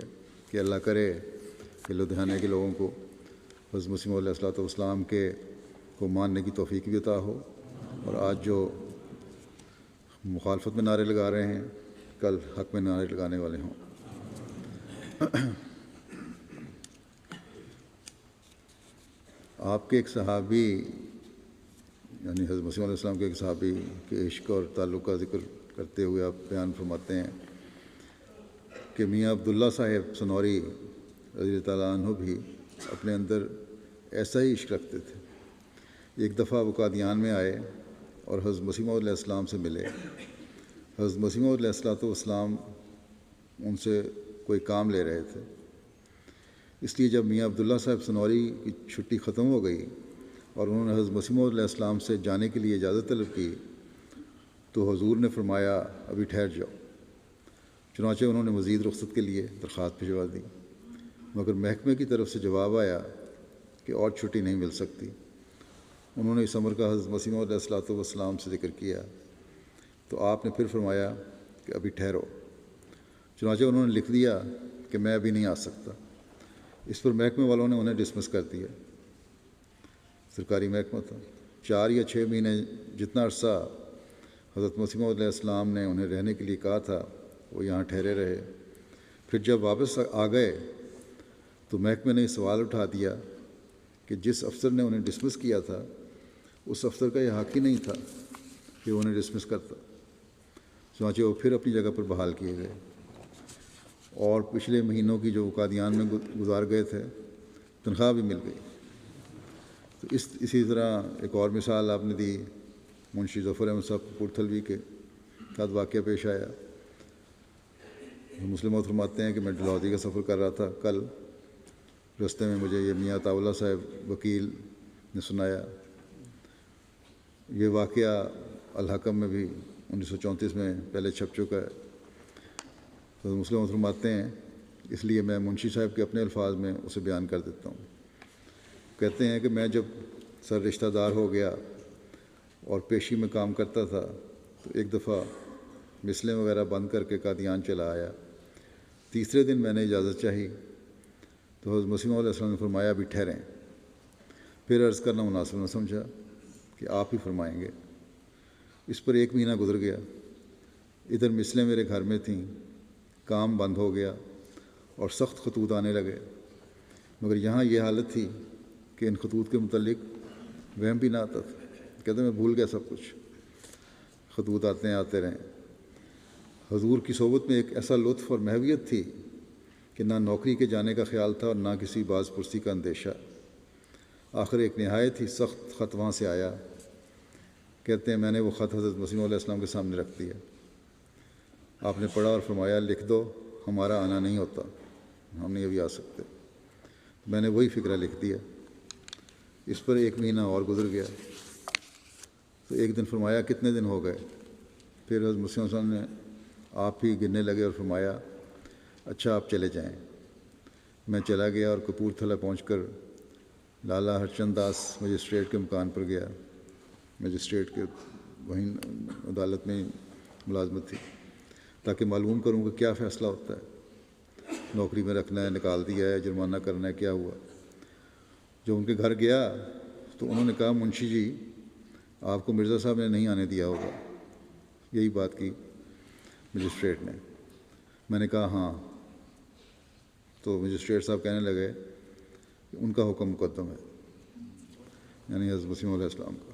کہ اللہ کرے کہ لدھیانے کے لوگوں کو حضرت مسیح علیہ السلام کو ماننے کی توفیق بھی عطا ہو، اور آج جو مخالفت میں نعرے لگا رہے ہیں کل حق میں نعرے لگانے والے ہوں۔ آپ کے ایک صحابی یعنی حضرت مسیح علیہ السلام کے ایک صحابی کے عشق اور تعلق کا ذکر کرتے ہوئے آپ بیان فرماتے ہیں کہ میاں عبداللہ صاحب سنوری رضی اللہ تعالیٰ عنہ بھی اپنے اندر ایسا ہی عشق رکھتے تھے۔ ایک دفعہ وہ قادیان میں آئے اور حضرت مسیح علیہ السلام سے ملے۔ حضرت مسیح علیہ السلام ان سے کوئی کام لے رہے تھے، اس لیے جب میاں عبداللہ صاحب سنوری کی چھٹی ختم ہو گئی اور انہوں نے حضرت مسیح علیہ السلام سے جانے کے لیے اجازت طلب کی تو حضور نے فرمایا ابھی ٹھہر جاؤ۔ چنانچہ انہوں نے مزید رخصت کے لیے درخواست بھجوا دی، مگر محکمے کی طرف سے جواب آیا کہ اور چھٹی نہیں مل سکتی۔ انہوں نے اس امر کا حضرت مسیح علیہ السلام سے ذکر کیا تو آپ نے پھر فرمایا کہ ابھی ٹھہرو۔ چنانچہ انہوں نے لکھ دیا کہ میں ابھی نہیں آ سکتا۔ اس پر محکمے والوں نے انہیں ڈسمس کر دیا۔ سرکاری محکمہ تھا۔ 4 یا 6 مہینے جتنا عرصہ حضرت مسیح علیہ السلام نے انہیں رہنے کے لیے کہا تھا وہ یہاں ٹھہرے رہے۔ پھر جب واپس آ گئے تو محکمے نے سوال اٹھا دیا کہ جس افسر نے انہیں ڈسمس کیا تھا اس افسر کا یہ حق ہی نہیں تھا کہ وہ انہیں ڈسمس کرتا۔ چنانچہ وہ پھر اپنی جگہ پر بحال کیے گئے، اور پچھلے مہینوں کی جو قادیان میں گزار گئے تھے تنخواہ بھی مل گئی۔ تو اسی طرح ایک اور مثال آپ نے دی، منشی ظفر احمد صاحب کپورتھلوی کے ساتھ واقعہ پیش آیا۔ مسلم موعود فرماتے ہیں کہ میں ڈلہوزی کا سفر کر رہا تھا، کل رستے میں مجھے یہ میاں عطا اللہ صاحب وکیل نے سنایا۔ یہ واقعہ الحکم میں بھی 1934 میں پہلے چھپ چکا ہے۔ تو مسلم موعود فرماتے ہیں اس لیے میں منشی صاحب کے اپنے الفاظ میں اسے بیان کر دیتا ہوں۔ کہتے ہیں کہ میں جب سر رشتہ دار ہو گیا اور پیشی میں کام کرتا تھا، تو ایک دفعہ مثلیں وغیرہ بند کر کے قادیان چلا آیا۔ تیسرے دن میں نے اجازت چاہی تو حضرت مسیح موعود علیہ السلام نے فرمایا ابھی ٹھہریں۔ پھر عرض کرنا مناسب نہ سمجھا کہ آپ ہی فرمائیں گے۔ اس پر 1 مہینہ گزر گیا۔ ادھر مثلیں میرے گھر میں تھیں، کام بند ہو گیا اور سخت خطوط آنے لگے، مگر یہاں یہ حالت تھی کہ ان خطوط کے متعلق وہم بھی نہ آتا تھا۔ کہتے میں بھول گیا سب کچھ، خطوط آتے رہیں۔ حضور کی صحبت میں ایک ایسا لطف اور محویت تھی کہ نہ نوکری کے جانے کا خیال تھا اور نہ کسی باز پرسی کا اندیشہ۔ آخر ایک نہایت ہی سخت خط وہاں سے آیا۔ کہتے ہیں میں نے وہ خط حضرت مسیح علیہ السلام کے سامنے رکھ دیا۔ آپ نے پڑھا اور فرمایا لکھ دو، ہمارا آنا نہیں ہوتا، ہم نہیں ابھی آ سکتے۔ میں نے وہی فقرہ لکھ دیا۔ اس پر 1 مہینہ اور گزر گیا۔ تو ایک دن فرمایا کتنے دن ہو گئے؟ پھر حضرت مسیح علیہ السلام نے آپ ہی گننے لگے اور فرمایا اچھا آپ چلے جائیں۔ میں چلا گیا اور کپورتھلا پہنچ کر لالا ہرچند داس مجسٹریٹ کے مکان پر گیا۔ مجسٹریٹ کے وہیں عدالت میں ملازمت تھی، تاکہ معلوم کروں کہ کیا فیصلہ ہوتا ہے، نوکری میں رکھنا ہے، نکال دیا ہے، جرمانہ کرنا ہے، کیا ہوا۔ جو ان کے گھر گیا تو انہوں نے کہا منشی جی آپ کو مرزا صاحب نے نہیں آنے دیا ہوگا، یہی بات کی مجسٹریٹ نے۔ میں نے کہا ہاں۔ تو مجسٹریٹ صاحب کہنے لگے کہ ان کا حکم مقدم ہے، یعنی حضرت مسیح علیہ السلام کا۔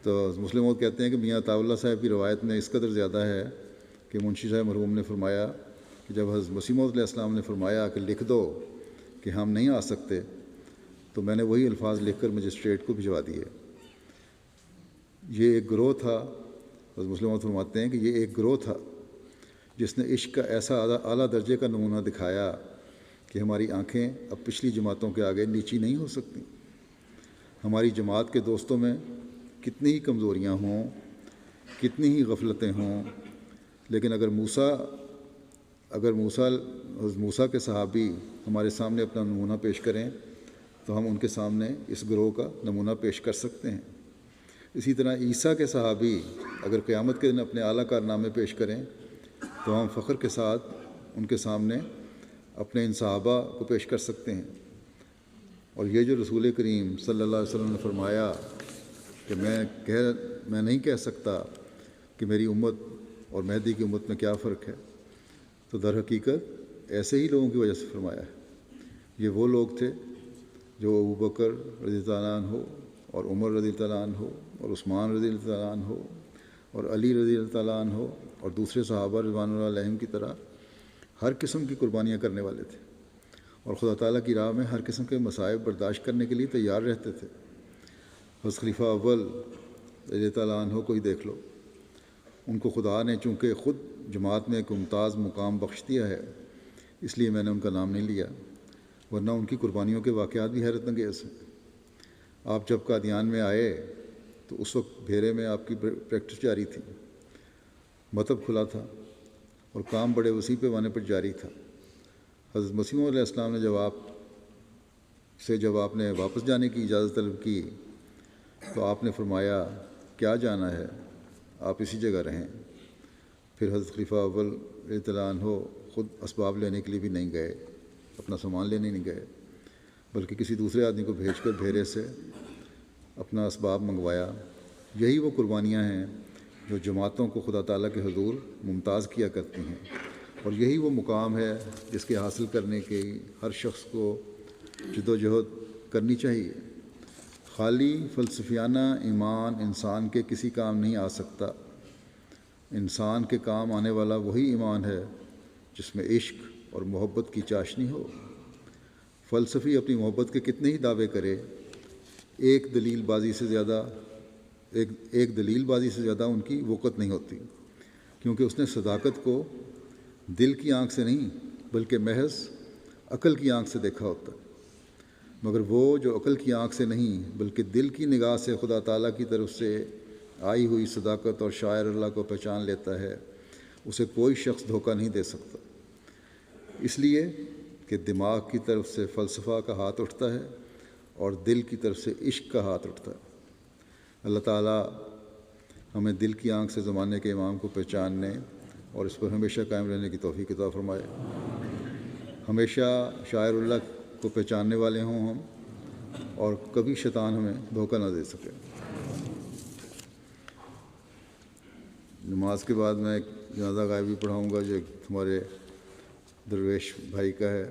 تو مسلم موعود کہتے ہیں کہ میاں عطا اللہ صاحب کی روایت میں اس قدر زیادہ ہے کہ منشی صاحب مرحوم نے فرمایا کہ جب حضرت مسیح موعود علیہ السلام نے فرمایا کہ لکھ دو کہ ہم نہیں آ سکتے، تو میں نے وہی الفاظ لکھ کر مجسٹریٹ کو بھجوا دیے۔ یہ ایک گروہ تھا، حضرت مسلم موعود فرماتے ہیں کہ یہ ایک گروہ تھا جس نے عشق کا ایسا اعلیٰ درجے کا نمونہ دکھایا کہ ہماری آنکھیں اب پچھلی جماعتوں کے آگے نیچی نہیں ہو سکتی۔ ہماری جماعت کے دوستوں میں کتنی ہی کمزوریاں ہوں، کتنی ہی غفلتیں ہوں، لیکن اگر موسیٰ کے صحابی ہمارے سامنے اپنا نمونہ پیش کریں تو ہم ان کے سامنے اس گروہ کا نمونہ پیش کر سکتے ہیں۔ اسی طرح عیسیٰ کے صحابی اگر قیامت کے دن اپنے اعلیٰ کارنامے پیش کریں تو ہم فخر کے ساتھ ان کے سامنے اپنے ان صحابہ کو پیش کر سکتے ہیں۔ اور یہ جو رسول کریم صلی اللہ علیہ وسلم نے فرمایا کہ میں نہیں کہہ سکتا کہ میری امت اور مہدی کی امت میں کیا فرق ہے، تو در حقیقت ایسے ہی لوگوں کی وجہ سے فرمایا ہے۔ یہ وہ لوگ تھے جو ابوبکر رضی اللہ عنہ ہو اور عمر رضی اللہ عنہ ہو اور عثمان رضی اللہ عنہ ہو اور علی رضی اللہ عنہ ہو اور دوسرے صحابہ رضوان اللہ علیہم کی طرح ہر قسم کی قربانیاں کرنے والے تھے، اور خدا تعالیٰ کی راہ میں ہر قسم کے مصائب برداشت کرنے کے لیے تیار رہتے تھے۔ حضرت خلیفہ اول رضی اللہ عنہ کو ہی دیکھ لو، ان کو خدا نے چونکہ خود جماعت میں ایک ممتاز مقام بخش دیا ہے، اس لیے میں نے ان کا نام نہیں لیا، ورنہ ان کی قربانیوں کے واقعات بھی حیرت انگیز ہیں۔ آپ جب قادیان میں آئے تو اس وقت بھیرے میں آپ کی پریکٹس جاری تھی، مطب کھلا تھا اور کام بڑے وسیع پیمانے پر جاری تھا۔ حضرت مسیح علیہ السلام نے جب آپ نے واپس جانے کی اجازت طلب کی تو آپ نے فرمایا کیا جانا ہے، آپ اسی جگہ رہیں۔ پھر حضرت خلیفہ اول رضی اللہ عنہ خود اسباب لینے کے لیے بھی نہیں گئے، اپنا سامان لینے نہیں گئے، بلکہ کسی دوسرے آدمی کو بھیج کر بھیرے سے اپنا اسباب منگوایا۔ یہی وہ قربانیاں ہیں جو جماعتوں کو خدا تعالیٰ کے حضور ممتاز کیا کرتی ہیں، اور یہی وہ مقام ہے جس کے حاصل کرنے کی ہر شخص کو جد و جہد کرنی چاہیے۔ خالی فلسفیانہ ایمان انسان کے کسی کام نہیں آ سکتا۔ انسان کے کام آنے والا وہی ایمان ہے جس میں عشق اور محبت کی چاشنی ہو۔ فلسفی اپنی محبت کے کتنے ہی دعوے کرے، ایک دلیل بازی سے زیادہ ان کی وقت نہیں ہوتی، کیونکہ اس نے صداقت کو دل کی آنکھ سے نہیں بلکہ محض عقل کی آنکھ سے دیکھا ہوتا ہے۔ مگر وہ جو عقل کی آنکھ سے نہیں بلکہ دل کی نگاہ سے خدا تعالیٰ کی طرف سے آئی ہوئی صداقت اور شاعر اللہ کو پہچان لیتا ہے، اسے کوئی شخص دھوکہ نہیں دے سکتا، اس لیے کہ دماغ کی طرف سے فلسفہ کا ہاتھ اٹھتا ہے اور دل کی طرف سے عشق کا ہاتھ اٹھتا ہے۔ اللہ تعالیٰ ہمیں دل کی آنکھ سے زمانے کے امام کو پہچاننے اور اس پر ہمیشہ قائم رہنے کی توفیق عطا فرمائے۔ ہمیشہ شاعر اللہ کو پہچاننے والے ہوں ہم، اور کبھی شیطان ہمیں دھوکہ نہ دے سکے۔ نماز کے بعد میں ایک جنازہ غائبی پڑھاؤں گا جو ہمارے درویش بھائی کا ہے،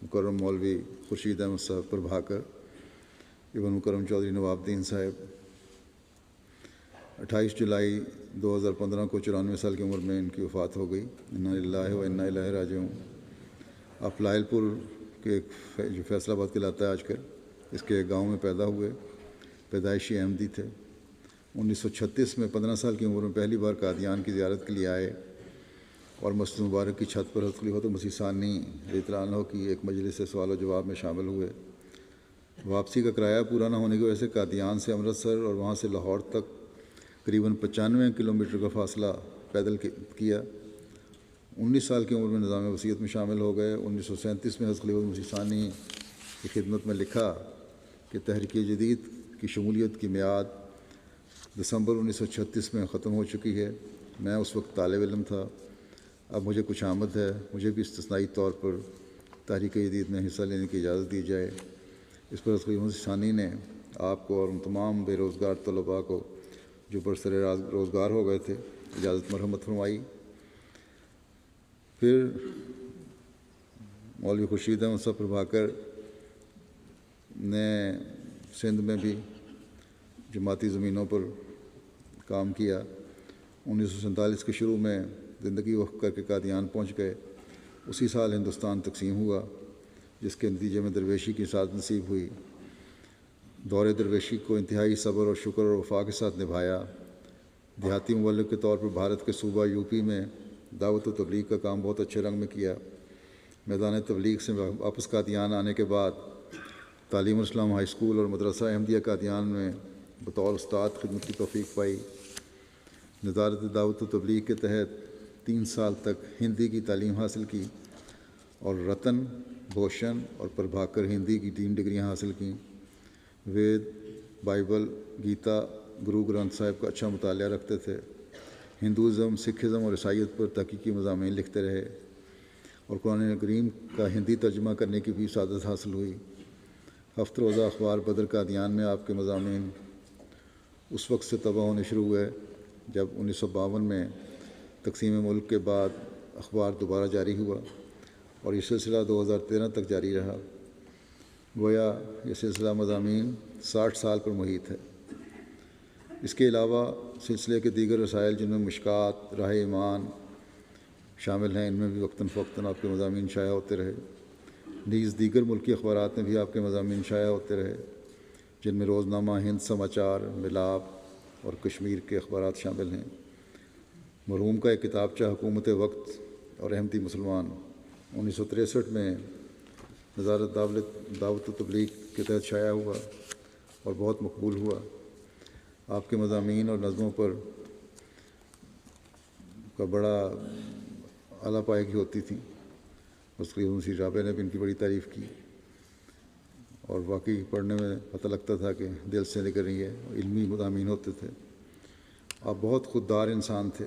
مکرم مولوی خورشید احمد صاحب پر بھاکر ابن مکرم چودھری نواب الدین صاحب۔ 28 جولائی 2015 کو 94 سال کی عمر میں ان کی وفات ہو گئی۔ انا للہ و انا الیہ راجعون۔ آپ لائل پور کے جو فیصل آباد کہلاتا ہے آج کل، اس کے ایک گاؤں میں پیدا ہوئے، پیدائشی احمدی تھے۔ 1936 میں 15 سال کی عمر میں پہلی بار قادیان کی زیارت کے لیے آئے اور مسجد مبارک کی چھت پر حضرت خلیفۃ مسیح ثانی رضی اللہ عنہ کی ایک مجلس سوال و جواب میں شامل ہوئے۔ واپسی کا کرایہ پورا نہ ہونے کی وجہ سے قادیان سے امرتسر اور وہاں سے لاہور تک قریباً 95 کلومیٹر کا فاصلہ پیدل کیا۔ 19 سال کی عمر میں نظام وصیت میں شامل ہو گئے۔ 1937 میں حضرت خلیفۃ مسیح ثانی کی خدمت میں لکھا کہ تحریک جدید کی شمولیت کی میعاد دسمبر 1936 میں ختم ہو چکی ہے۔ میں اس وقت طالب علم تھا، اب مجھے کچھ آمد ہے، مجھے بھی استثنائی طور پر تحریک جدید میں حصہ لینے کی اجازت دی جائے۔ اس پر حضرت خلیفۃ مسیح ثانی نے آپ کو اور ان تمام بے روزگار طلباء کو جو برسر روزگار ہو گئے تھے اجازت مرحمت فرمائی۔ پھر مولوی خورشید احمد صاحب پربھاکر نے سندھ میں بھی جماعتی زمینوں پر کام کیا۔ 1947 کے شروع میں زندگی وقف کر کے قادیان پہنچ گئے۔ اسی سال ہندوستان تقسیم ہوا، جس کے نتیجے میں درویشی کی سعادت نصیب ہوئی۔ دور درویشی کو انتہائی صبر اور شکر اور وفا کے ساتھ نبھایا۔ دیہاتی مبلغ کے طور پر بھارت کے صوبہ یوپی میں دعوت و تبلیغ کا کام بہت اچھے رنگ میں کیا۔ میدان تبلیغ سے واپس قادیان آنے کے بعد تعلیم الاسلام ہائی اسکول اور مدرسہ احمدیہ قادیان میں بطور استاد خدمت کی توفیق پائی۔ نظارت دعوت و تبلیغ کے تحت 3 سال تک ہندی کی تعلیم حاصل کی اور رتن، بھوشن اور پربھاکر ہندی کی 3 ڈگریاں حاصل کیں۔ وید، بائبل، گیتا، گرو گرنتھ صاحب کا اچھا مطالعہ رکھتے تھے۔ ہندوازم، سکھزم اور عیسائیت پر تحقیقی مضامین لکھتے رہے اور قرآن کریم کا ہندی ترجمہ کرنے کی بھی سعادت حاصل ہوئی۔ ہفتہ روزہ اخبار بدر قادیان میں آپ کے مضامین اس وقت سے طبع ہونے شروع ہوئے جب 1952 میں تقسیم ملک کے بعد اخبار دوبارہ جاری ہوا اور یہ سلسلہ 2013 تک جاری رہا۔ گویا یہ سلسلہ مضامین 60 سال پر محیط ہے۔ اس کے علاوہ سلسلے کے دیگر رسائل جن میں مشکات، راہ ایمان شامل ہیں، ان میں بھی وقتاً فوقتاً آپ کے مضامین شائع ہوتے رہے۔ نیز دیگر ملکی اخبارات میں بھی آپ کے مضامین شائع ہوتے رہے، جن میں روزنامہ ہند سماچار، ملاب اور کشمیر کے اخبارات شامل ہیں۔ مرحوم کا ایک کتابچہ حکومت وقت اور احمدی مسلمان 1963 میں نظارت دعوت و تبلیغ کے تحت شائع ہوا اور بہت مقبول ہوا۔ آپ کے مضامین اور نظموں پر کا بڑا اعلیٰ پائے کی ہوتی تھیں۔ مسلم مسیح رابع نے بھی ان کی بڑی تعریف کی اور واقعی پڑھنے میں پتہ لگتا تھا کہ دل سے نکل رہی ہے، علمی مضامین ہوتے تھے۔ آپ بہت خوددار انسان تھے،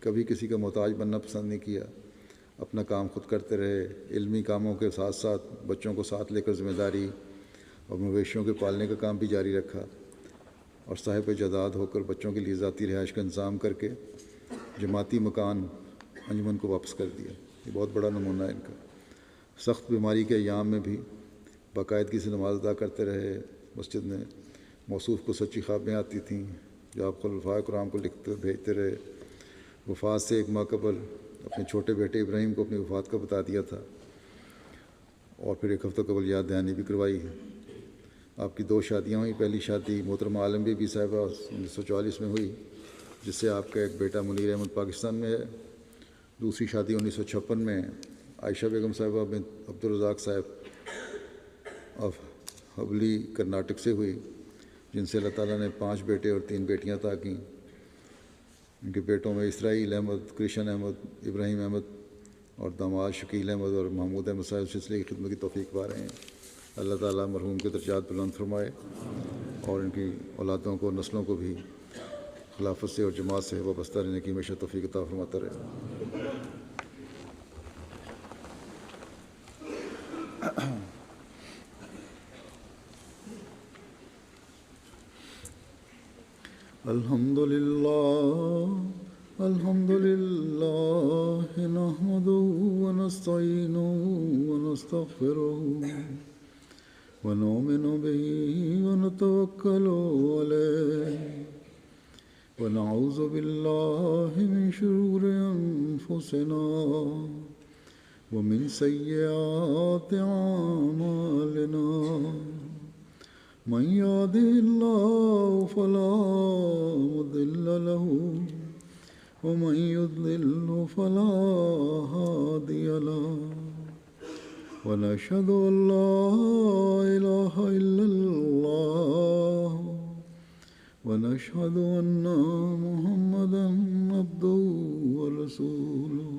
کبھی کسی کا محتاج بننا پسند نہیں کیا، اپنا کام خود کرتے رہے۔ علمی کاموں کے ساتھ ساتھ بچوں کو ساتھ لے کر ذمہ داری اور مویشیوں کے پالنے کا کام بھی جاری رکھا اور صاحب جائیداد ہو کر بچوں کے لیے ذاتی رہائش کا انتظام کر کے جماعتی مکان انجمن کو واپس کر دیا۔ یہ بہت بڑا نمونہ ہے ان کا۔ سخت بیماری کے ایام میں بھی باقاعدگی سے نماز ادا کرتے رہے۔ مسجد میں موصوف کو سچی خوابیں آتی تھیں جو آپ خلفائے کرام کو لکھتے بھیجتے رہے۔ وفات سے 1 ماہ قبل اپنے چھوٹے بیٹے ابراہیم کو اپنی وفات کا بتا دیا تھا اور پھر 1 ہفتہ قبل یاد دہانی بھی کروائی ہے۔ آپ کی 2 شادیاں ہوئیں۔ پہلی شادی محترمہ عالم بی بی صاحبہ 1944 میں ہوئی، جس سے آپ کا ایک بیٹا منیر احمد پاکستان میں ہے۔ دوسری شادی 1956 میں عائشہ بیگم صاحبہ بنت عبدالرزاق صاحب آف حبلی کرناٹک سے ہوئی، جن سے اللہ تعالیٰ نے 5 بیٹے اور 3 بیٹیاں عطا کیں۔ ان کے بیٹوں میں اسرائیل احمد، کرشن احمد، ابراہیم احمد اور داماد شکیل احمد اور محمود احمد صاحب سلسلے کی خدمت کی توفیق پا رہے ہیں۔ اللہ تعالیٰ مرحوم کے درجات بلند فرمائے اور ان کی اولادوں کو نسلوں کو بھی خلافت سے اور جماعت سے وابستہ رہنے کی ہمیشہ توفیق عطا فرماتا رہے. الحمد لله نحمده ونستعينه ونستغفره ونؤمن به ونتوكل عليه ونعوذ بالله من شرور أنفسنا ومن سيئات أعمالنا من يهده الله فلا مضل له ومن يضلل فلا هادي له ونشهد أن لا إله إلا الله ونشهد أن محمدا عبده ورسوله.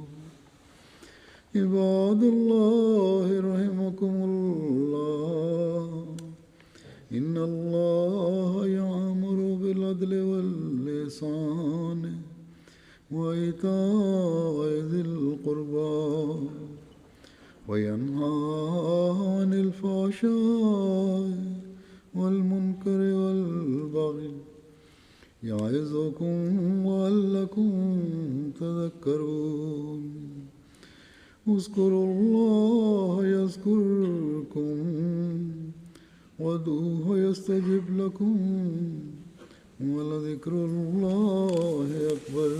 عباد الله رحمكم الله إن الله يأمر بالعدل والإحسان وإيتاء ذي القربى وينهى عن الفحشاء والمنكر والبغي يعظكم لعلكم تذكرون. اذكروا الله يذكركم وادعوه يستجب لكم ولذكر الله أكبر.